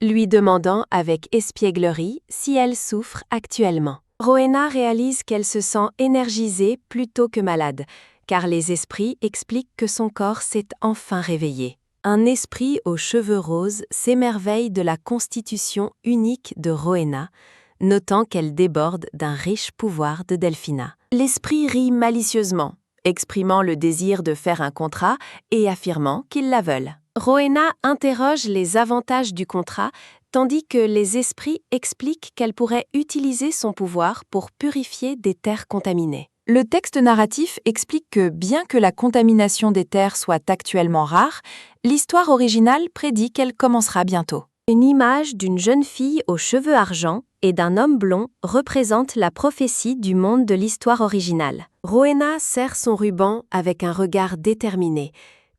lui demandant avec espièglerie si elle souffre actuellement. Rowena réalise qu'elle se sent énergisée plutôt que malade, car les esprits expliquent que son corps s'est enfin réveillé. Un esprit aux cheveux roses s'émerveille de la constitution unique de Rowena, notant qu'elle déborde d'un riche pouvoir de Delphina. L'esprit rit malicieusement, exprimant le désir de faire un contrat et affirmant qu'ils la veulent. Rowena interroge les avantages du contrat, tandis que les esprits expliquent qu'elle pourrait utiliser son pouvoir pour purifier des terres contaminées. Le texte narratif explique que, bien que la contamination des terres soit actuellement rare, l'histoire originale prédit qu'elle commencera bientôt. Une image d'une jeune fille aux cheveux argent et d'un homme blond représentent la prophétie du monde de l'histoire originale. Rowena serre son ruban avec un regard déterminé,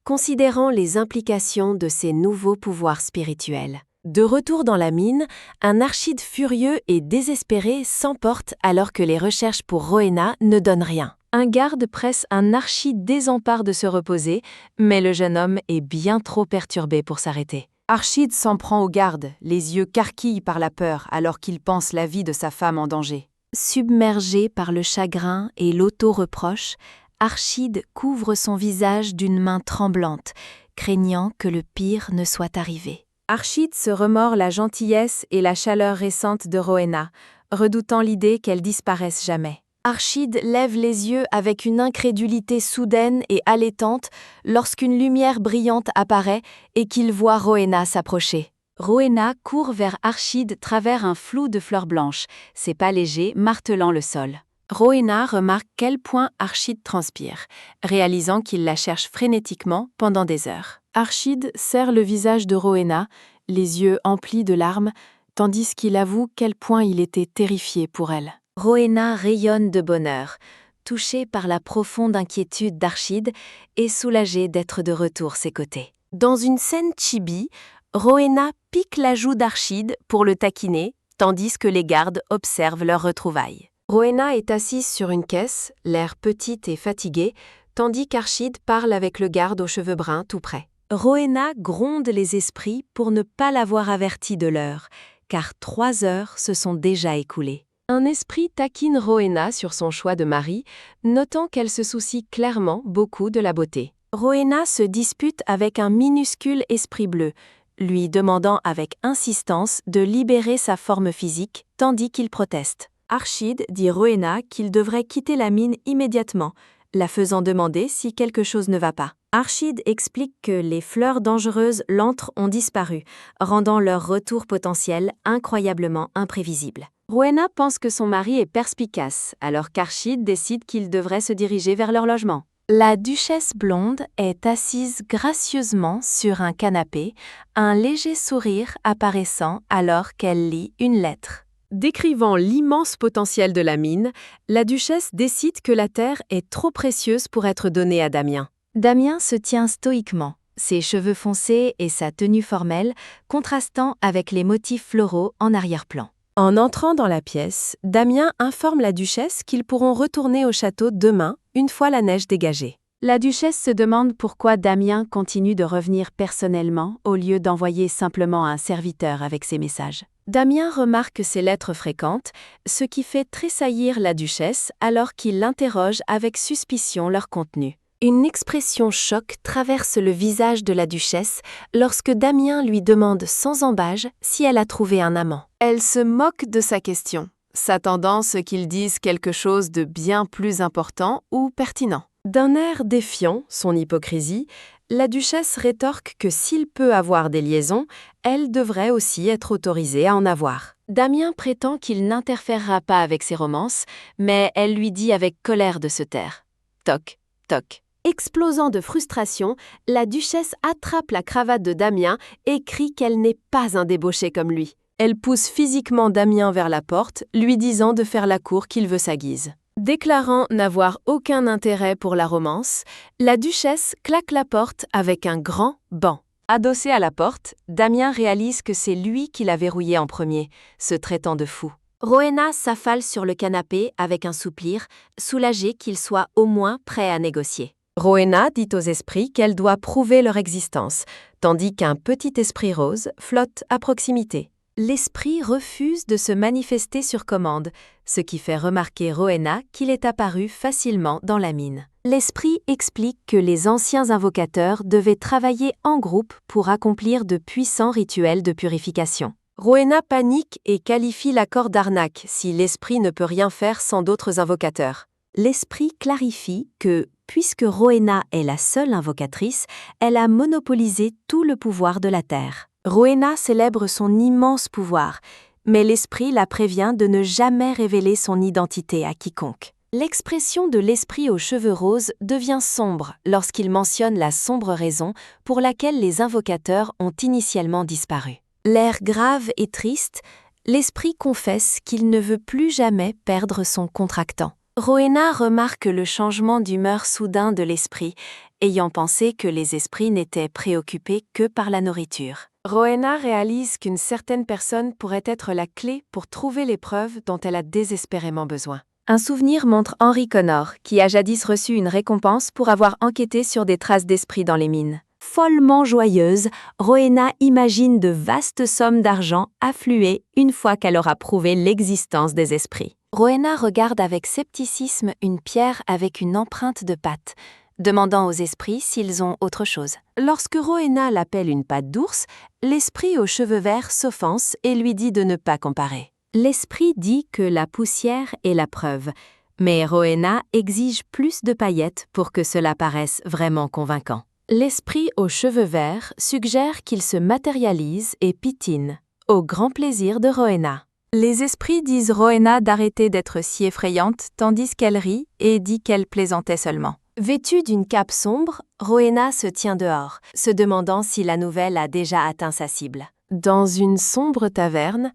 considérant les implications de ces nouveaux pouvoirs spirituels. De retour dans la mine, un Archide furieux et désespéré s'emporte alors que les recherches pour Rowena ne donnent rien. Un garde presse un Archide désemparé de se reposer, mais le jeune homme est bien trop perturbé pour s'arrêter. Archide s'en prend au garde, les yeux carquillés par la peur alors qu'il pense la vie de sa femme en danger. Submergé par le chagrin et l'auto-reproche, Archide couvre son visage d'une main tremblante, craignant que le pire ne soit arrivé. Archide se remord la gentillesse et la chaleur récente de Rowena, redoutant l'idée qu'elle disparaisse jamais. Archide lève les yeux avec une incrédulité soudaine et allaitante lorsqu'une lumière brillante apparaît et qu'il voit Rowena s'approcher. Rowena court vers Archide travers un flou de fleurs blanches, ses pas légers martelant le sol. Rowena remarque quel point Archide transpire, réalisant qu'il la cherche frénétiquement pendant des heures. Archide serre le visage de Rowena, les yeux emplis de larmes, tandis qu'il avoue quel point il était terrifié pour elle. Rowena rayonne de bonheur, touchée par la profonde inquiétude d'Archide et soulagée d'être de retour à ses côtés. Dans une scène chibi, Rowena pique la joue d'Archide pour le taquiner, tandis que les gardes observent leurs retrouvailles. Rowena est assise sur une caisse, l'air petite et fatiguée, tandis qu'Archide parle avec le garde aux cheveux bruns tout près. Rowena gronde les esprits pour ne pas l'avoir averti de l'heure, car 3 heures se sont déjà écoulées. Un esprit taquine Rowena sur son choix de mari, notant qu'elle se soucie clairement beaucoup de la beauté. Rowena se dispute avec un minuscule esprit bleu, lui demandant avec insistance de libérer sa forme physique, tandis qu'il proteste. Archide dit Rowena qu'il devrait quitter la mine immédiatement, la faisant demander si quelque chose ne va pas. Archide explique que les fleurs dangereuses l'antre ont disparu, rendant leur retour potentiel incroyablement imprévisible. Rowena pense que son mari est perspicace, alors qu'Archide décide qu'il devrait se diriger vers leur logement. La duchesse blonde est assise gracieusement sur un canapé, un léger sourire apparaissant alors qu'elle lit une lettre. Décrivant l'immense potentiel de la mine, la duchesse décide que la terre est trop précieuse pour être donnée à Damien. Damien se tient stoïquement, ses cheveux foncés et sa tenue formelle contrastant avec les motifs floraux en arrière-plan. En entrant dans la pièce, Damien informe la duchesse qu'ils pourront retourner au château demain, une fois la neige dégagée. La duchesse se demande pourquoi Damien continue de revenir personnellement au lieu d'envoyer simplement un serviteur avec ses messages. Damien remarque ses lettres fréquentes, ce qui fait tressaillir la duchesse alors qu'il l'interroge avec suspicion leur contenu. Une expression choc traverse le visage de la duchesse lorsque Damien lui demande sans embâge si elle a trouvé un amant. Elle se moque de sa question, s'attendant à ce qu'il dise quelque chose de bien plus important ou pertinent. D'un air défiant son hypocrisie, la duchesse rétorque que s'il peut avoir des liaisons, elle devrait aussi être autorisée à en avoir. Damien prétend qu'il n'interférera pas avec ses romances, mais elle lui dit avec colère de se taire. Toc, toc. Explosant de frustration, la duchesse attrape la cravate de Damien et crie qu'elle n'est pas un débauché comme lui. Elle pousse physiquement Damien vers la porte, lui disant de faire la cour qu'il veut sa guise. Déclarant n'avoir aucun intérêt pour la romance, la duchesse claque la porte avec un grand ban. Adossé à la porte, Damien réalise que c'est lui qui l'a verrouillée en premier, se traitant de fou. Rowena s'affale sur le canapé avec un soupir, soulagée qu'il soit au moins prêt à négocier. Rowena dit aux esprits qu'elle doit prouver leur existence, tandis qu'un petit esprit rose flotte à proximité. L'esprit refuse de se manifester sur commande, ce qui fait remarquer Rowena qu'il est apparu facilement dans la mine. L'esprit explique que les anciens invocateurs devaient travailler en groupe pour accomplir de puissants rituels de purification. Rowena panique et qualifie l'accord d'arnaque si l'esprit ne peut rien faire sans d'autres invocateurs. L'esprit clarifie que, puisque Rowena est la seule invocatrice, elle a monopolisé tout le pouvoir de la Terre. Rowena célèbre son immense pouvoir, mais l'esprit la prévient de ne jamais révéler son identité à quiconque. L'expression de l'esprit aux cheveux roses devient sombre lorsqu'il mentionne la sombre raison pour laquelle les invocateurs ont initialement disparu. L'air grave et triste, l'esprit confesse qu'il ne veut plus jamais perdre son contractant. Rowena remarque le changement d'humeur soudain de l'esprit, ayant pensé que les esprits n'étaient préoccupés que par la nourriture. Rowena réalise qu'une certaine personne pourrait être la clé pour trouver les preuves dont elle a désespérément besoin. Un souvenir montre Henry Connor, qui a jadis reçu une récompense pour avoir enquêté sur des traces d'esprits dans les mines. Follement joyeuse, Rowena imagine de vastes sommes d'argent affluer une fois qu'elle aura prouvé l'existence des esprits. Rowena regarde avec scepticisme une pierre avec une empreinte de patte, demandant aux esprits s'ils ont autre chose. Lorsque Rowena l'appelle une patte d'ours, l'esprit aux cheveux verts s'offense et lui dit de ne pas comparer. L'esprit dit que la poussière est la preuve, mais Rowena exige plus de paillettes pour que cela paraisse vraiment convaincant. L'esprit aux cheveux verts suggère qu'il se matérialise et pitine, au grand plaisir de Rowena. Les esprits disent Rowena d'arrêter d'être si effrayante tandis qu'elle rit et dit qu'elle plaisantait seulement. Vêtue d'une cape sombre, Rowena se tient dehors, se demandant si la nouvelle a déjà atteint sa cible. Dans une sombre taverne,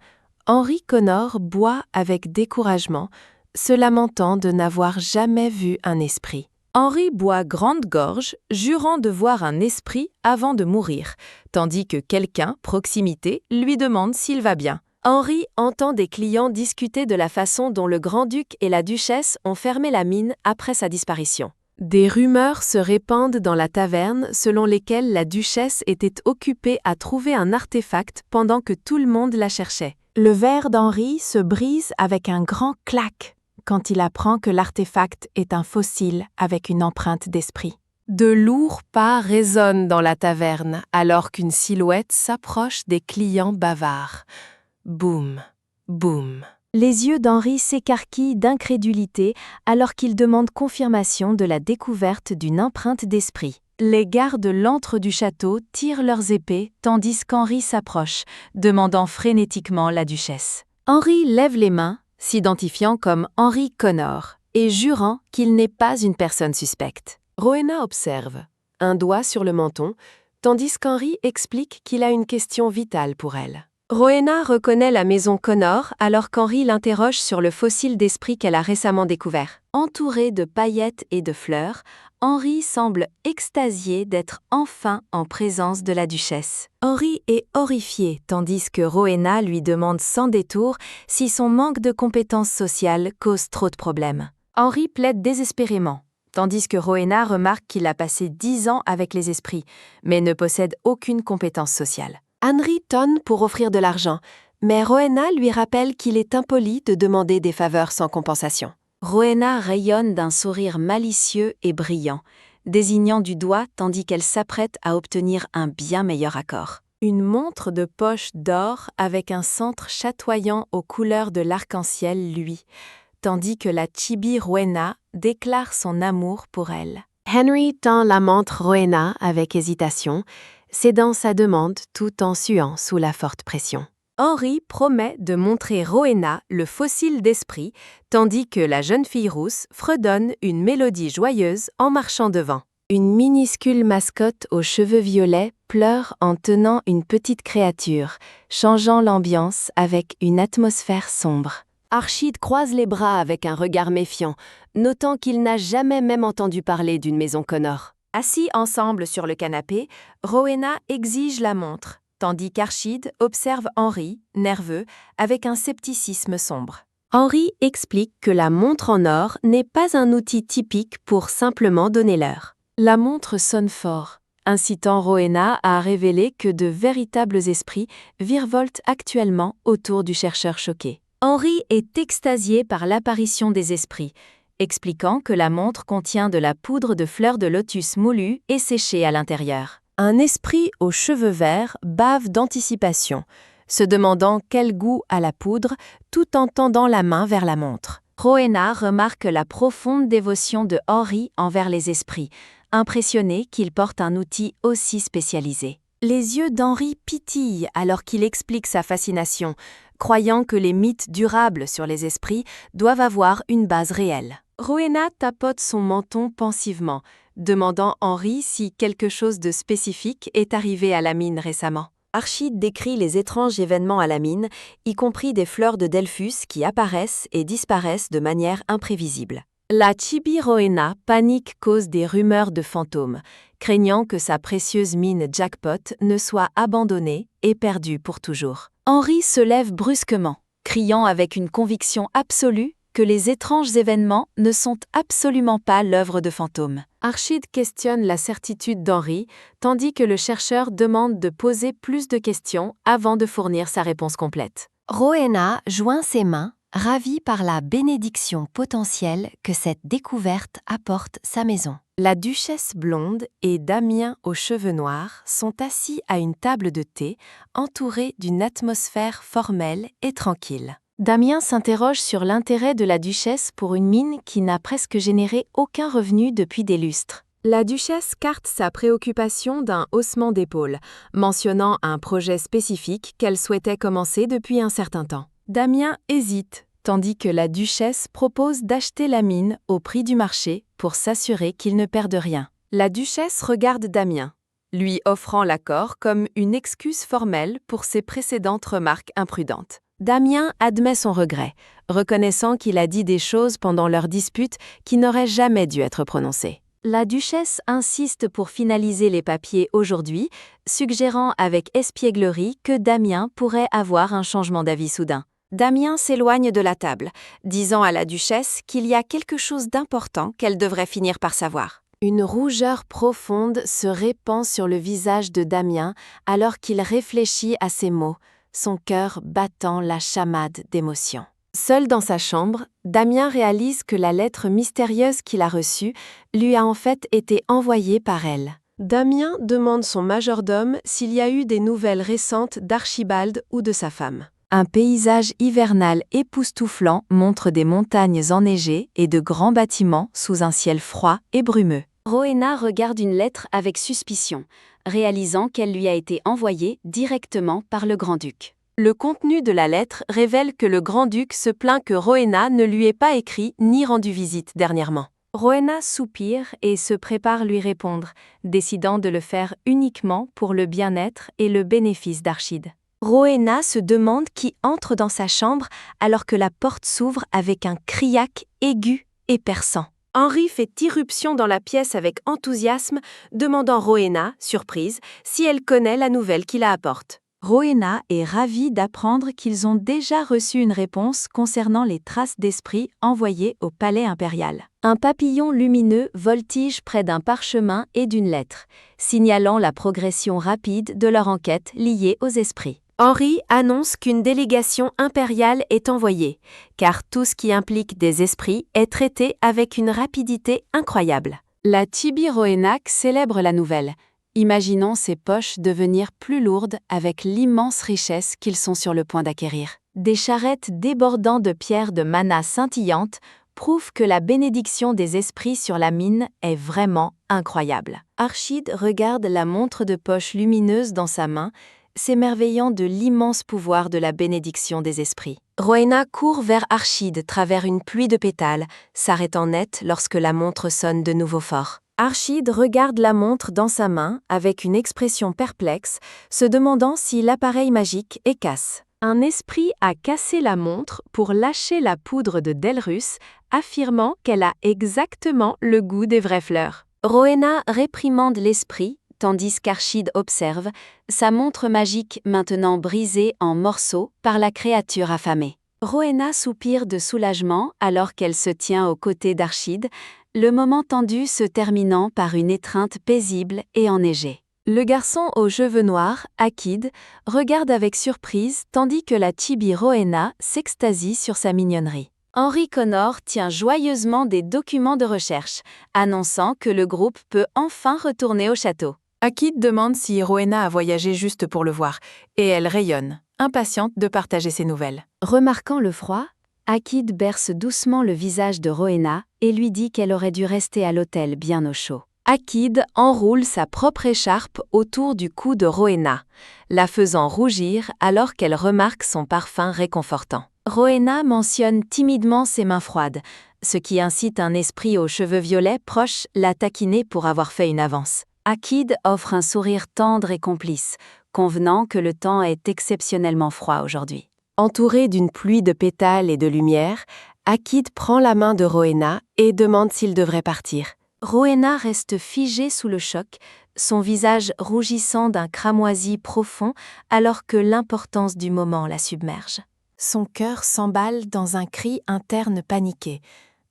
Henry Connor boit avec découragement, se lamentant de n'avoir jamais vu un esprit. Henry boit grande gorge, jurant de voir un esprit avant de mourir, tandis que quelqu'un, proximité, lui demande s'il va bien. Henry entend des clients discuter de la façon dont le grand-duc et la duchesse ont fermé la mine après sa disparition. Des rumeurs se répandent dans la taverne selon lesquelles la duchesse était occupée à trouver un artefact pendant que tout le monde la cherchait. Le verre d'Henry se brise avec un grand clac quand il apprend que l'artefact est un fossile avec une empreinte d'esprit. De lourds pas résonnent dans la taverne alors qu'une silhouette s'approche des clients bavards. Boum, boum. Les yeux d'Henry s'écarquillent d'incrédulité alors qu'il demande confirmation de la découverte d'une empreinte d'esprit. Les gardes de l'antre du château tirent leurs épées tandis qu'Henry s'approche, demandant frénétiquement la duchesse. Henry lève les mains, s'identifiant comme Henry Connor, et jurant qu'il n'est pas une personne suspecte. Rowena observe, un doigt sur le menton, tandis qu'Henry explique qu'il a une question vitale pour elle. Rowena reconnaît la maison Connor alors qu'Henry l'interroge sur le fossile d'esprit qu'elle a récemment découvert. Entouré de paillettes et de fleurs, Henry semble extasié d'être enfin en présence de la duchesse. Henry est horrifié tandis que Rowena lui demande sans détour si son manque de compétences sociales cause trop de problèmes. Henry plaide désespérément, tandis que Rowena remarque qu'il a passé 10 ans avec les esprits, mais ne possède aucune compétence sociale. Henry tonne pour offrir de l'argent, mais Rowena lui rappelle qu'il est impoli de demander des faveurs sans compensation. Rowena rayonne d'un sourire malicieux et brillant, désignant du doigt tandis qu'elle s'apprête à obtenir un bien meilleur accord. Une montre de poche d'or avec un centre chatoyant aux couleurs de l'arc-en-ciel lui, tandis que la chibi Rowena déclare son amour pour elle. Henry tend la montre Rowena avec hésitation, cédant sa demande tout en suant sous la forte pression. Henry promet de montrer Rowena le fossile d'esprit, tandis que la jeune fille rousse fredonne une mélodie joyeuse en marchant devant. Une minuscule mascotte aux cheveux violets pleure en tenant une petite créature, changeant l'ambiance avec une atmosphère sombre. Archide croise les bras avec un regard méfiant, notant qu'il n'a jamais même entendu parler d'une maison Connor. Assis ensemble sur le canapé, Rowena exige la montre, tandis qu'Archide observe Henry, nerveux, avec un scepticisme sombre. Henry explique que la montre en or n'est pas un outil typique pour simplement donner l'heure. La montre sonne fort, incitant Rowena à révéler que de véritables esprits virevoltent actuellement autour du chercheur choqué. Henry est extasié par l'apparition des esprits, expliquant que la montre contient de la poudre de fleurs de lotus moulue et séchée à l'intérieur. Un esprit aux cheveux verts bave d'anticipation, se demandant quel goût a la poudre, tout en tendant la main vers la montre. Rowena remarque la profonde dévotion de Henry envers les esprits, impressionné qu'il porte un outil aussi spécialisé. Les yeux d'Henry pitillent alors qu'il explique sa fascination, croyant que les mythes durables sur les esprits doivent avoir une base réelle. Rowena tapote son menton pensivement, demandant Henry si quelque chose de spécifique est arrivé à la mine récemment. Archide décrit les étranges événements à la mine, y compris des fleurs de Delphus qui apparaissent et disparaissent de manière imprévisible. La Chibi Rowena panique cause des rumeurs de fantômes, craignant que sa précieuse mine jackpot ne soit abandonnée et perdue pour toujours. Henry se lève brusquement, criant avec une conviction absolue que les étranges événements ne sont absolument pas l'œuvre de fantômes. Archide questionne la certitude d'Henry, tandis que le chercheur demande de poser plus de questions avant de fournir sa réponse complète. Rowena joint ses mains, ravie par la bénédiction potentielle que cette découverte apporte sa maison. La duchesse blonde et Damien aux cheveux noirs sont assis à une table de thé, entourés d'une atmosphère formelle et tranquille. Damien s'interroge sur l'intérêt de la duchesse pour une mine qui n'a presque généré aucun revenu depuis des lustres. La duchesse carte sa préoccupation d'un haussement d'épaule, mentionnant un projet spécifique qu'elle souhaitait commencer depuis un certain temps. Damien hésite, tandis que la duchesse propose d'acheter la mine au prix du marché pour s'assurer qu'il ne perde rien. La duchesse regarde Damien, lui offrant l'accord comme une excuse formelle pour ses précédentes remarques imprudentes. Damien admet son regret, reconnaissant qu'il a dit des choses pendant leur dispute qui n'auraient jamais dû être prononcées. La duchesse insiste pour finaliser les papiers aujourd'hui, suggérant avec espièglerie que Damien pourrait avoir un changement d'avis soudain. Damien s'éloigne de la table, disant à la duchesse qu'il y a quelque chose d'important qu'elle devrait finir par savoir. Une rougeur profonde se répand sur le visage de Damien alors qu'il réfléchit à ces mots, son cœur battant la chamade d'émotion. Seul dans sa chambre, Damien réalise que la lettre mystérieuse qu'il a reçue lui a en fait été envoyée par elle. Damien demande son majordome s'il y a eu des nouvelles récentes d'Archibald ou de sa femme. Un paysage hivernal époustouflant montre des montagnes enneigées et de grands bâtiments sous un ciel froid et brumeux. Rowena regarde une lettre avec suspicion, réalisant qu'elle lui a été envoyée directement par le grand-duc. Le contenu de la lettre révèle que le grand-duc se plaint que Rowena ne lui ait pas écrit ni rendu visite dernièrement. Rowena soupire et se prépare lui répondre, décidant de le faire uniquement pour le bien-être et le bénéfice d'Archide. Rowena se demande qui entre dans sa chambre alors que la porte s'ouvre avec un criaque aigu et perçant. Henry fait irruption dans la pièce avec enthousiasme, demandant Rowena, surprise, si elle connaît la nouvelle qui la apporte. Rowena est ravie d'apprendre qu'ils ont déjà reçu une réponse concernant les traces d'esprit envoyées au palais impérial. Un papillon lumineux voltige près d'un parchemin et d'une lettre, signalant la progression rapide de leur enquête liée aux esprits. Henry annonce qu'une délégation impériale est envoyée, car tout ce qui implique des esprits est traité avec une rapidité incroyable. La Chibi Rowena célèbre la nouvelle, imaginant ses poches devenir plus lourdes avec l'immense richesse qu'ils sont sur le point d'acquérir. Des charrettes débordant de pierres de mana scintillantes prouvent que la bénédiction des esprits sur la mine est vraiment incroyable. Archide regarde la montre de poche lumineuse dans sa main, s'émerveillant de l'immense pouvoir de la bénédiction des esprits. Rowena court vers Archide travers une pluie de pétales, s'arrêtant net lorsque la montre sonne de nouveau fort. Archide regarde la montre dans sa main avec une expression perplexe, se demandant si l'appareil magique est casse. Un esprit a cassé la montre pour lâcher la poudre de Delrus, affirmant qu'elle a exactement le goût des vraies fleurs. Rowena réprimande l'esprit, tandis qu'Archide observe, sa montre magique maintenant brisée en morceaux par la créature affamée. Rowena soupire de soulagement alors qu'elle se tient aux côtés d'Archide, le moment tendu se terminant par une étreinte paisible et enneigée. Le garçon aux cheveux noirs, Akid, regarde avec surprise tandis que la Chibi Rowena s'extasie sur sa mignonnerie. Henry Connor tient joyeusement des documents de recherche, annonçant que le groupe peut enfin retourner au château. Akid demande si Rowena a voyagé juste pour le voir, et elle rayonne, impatiente de partager ses nouvelles. Remarquant le froid, Akid berce doucement le visage de Rowena et lui dit qu'elle aurait dû rester à l'hôtel bien au chaud. Akid enroule sa propre écharpe autour du cou de Rowena, la faisant rougir alors qu'elle remarque son parfum réconfortant. Rowena mentionne timidement ses mains froides, ce qui incite un esprit aux cheveux violets proche la taquiner pour avoir fait une avance. Akid offre un sourire tendre et complice, convenant que le temps est exceptionnellement froid aujourd'hui. Entouré d'une pluie de pétales et de lumière, Akid prend la main de Rowena et demande s'il devrait partir. Rowena reste figée sous le choc, son visage rougissant d'un cramoisi profond alors que l'importance du moment la submerge. Son cœur s'emballe dans un cri interne paniqué,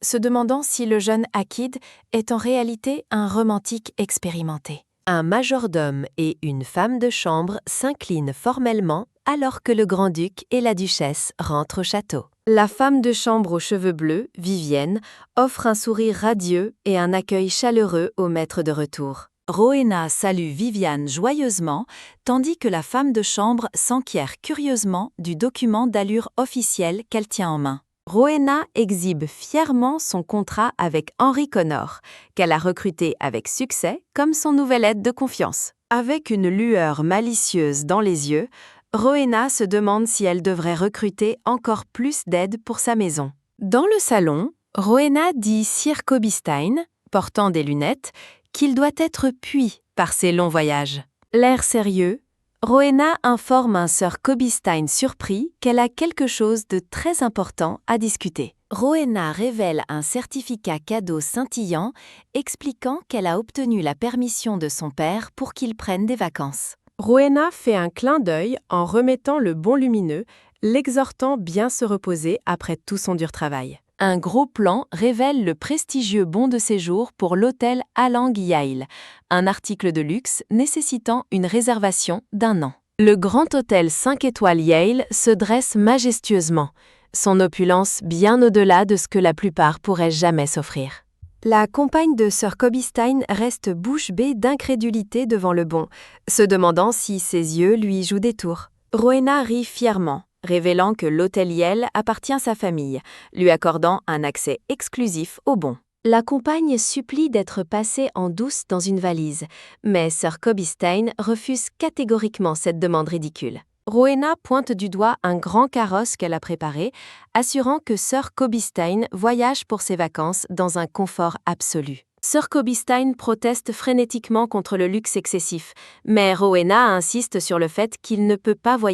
se demandant si le jeune Akid est en réalité un romantique expérimenté. Un majordome et une femme de chambre s'inclinent formellement alors que le grand-duc et la duchesse rentrent au château. La femme de chambre aux cheveux bleus, Vivienne, offre un sourire radieux et un accueil chaleureux au maître de retour. Rowena salue Viviane joyeusement, tandis que la femme de chambre s'enquiert curieusement du document d'allure officielle qu'elle tient en main. Rowena exhibe fièrement son contrat avec Henry Connor, qu'elle a recruté avec succès comme son nouvel aide de confiance. Avec une lueur malicieuse dans les yeux, Rowena se demande si elle devrait recruter encore plus d'aide pour sa maison. Dans le salon, Rowena dit Sir Cobby-Stein, portant des lunettes, qu'il doit être puits par ses longs voyages. L'air sérieux, Rowena informe un Sir Cobby-Stein surpris qu'elle a quelque chose de très important à discuter. Rowena révèle un certificat cadeau scintillant expliquant qu'elle a obtenu la permission de son père pour qu'il prenne des vacances. Rowena fait un clin d'œil en remettant le bon lumineux, l'exhortant bien se reposer après tout son dur travail. Un gros plan révèle le prestigieux bon de séjour pour l'hôtel Alang Yale, un article de luxe nécessitant une réservation d'1 an. Le grand hôtel 5 étoiles Yale se dresse majestueusement, son opulence bien au-delà de ce que la plupart pourraient jamais s'offrir. La compagne de Sir Cobby-Stein reste bouche bée d'incrédulité devant le bon, se demandant si ses yeux lui jouent des tours. Rowena rit fièrement, révélant que l'hôtel Yale appartient à sa famille, lui accordant un accès exclusif au bon. La compagne supplie d'être passée en douce dans une valise, mais Sir Cobby-Stein refuse catégoriquement cette demande ridicule. Rowena pointe du doigt un grand carrosse qu'elle a préparé, assurant que Sir Cobby-Stein voyage pour ses vacances dans un confort absolu. Sir Cobby-Stein proteste frénétiquement contre le luxe excessif, mais Rowena insiste sur le fait qu'il ne peut pas voyager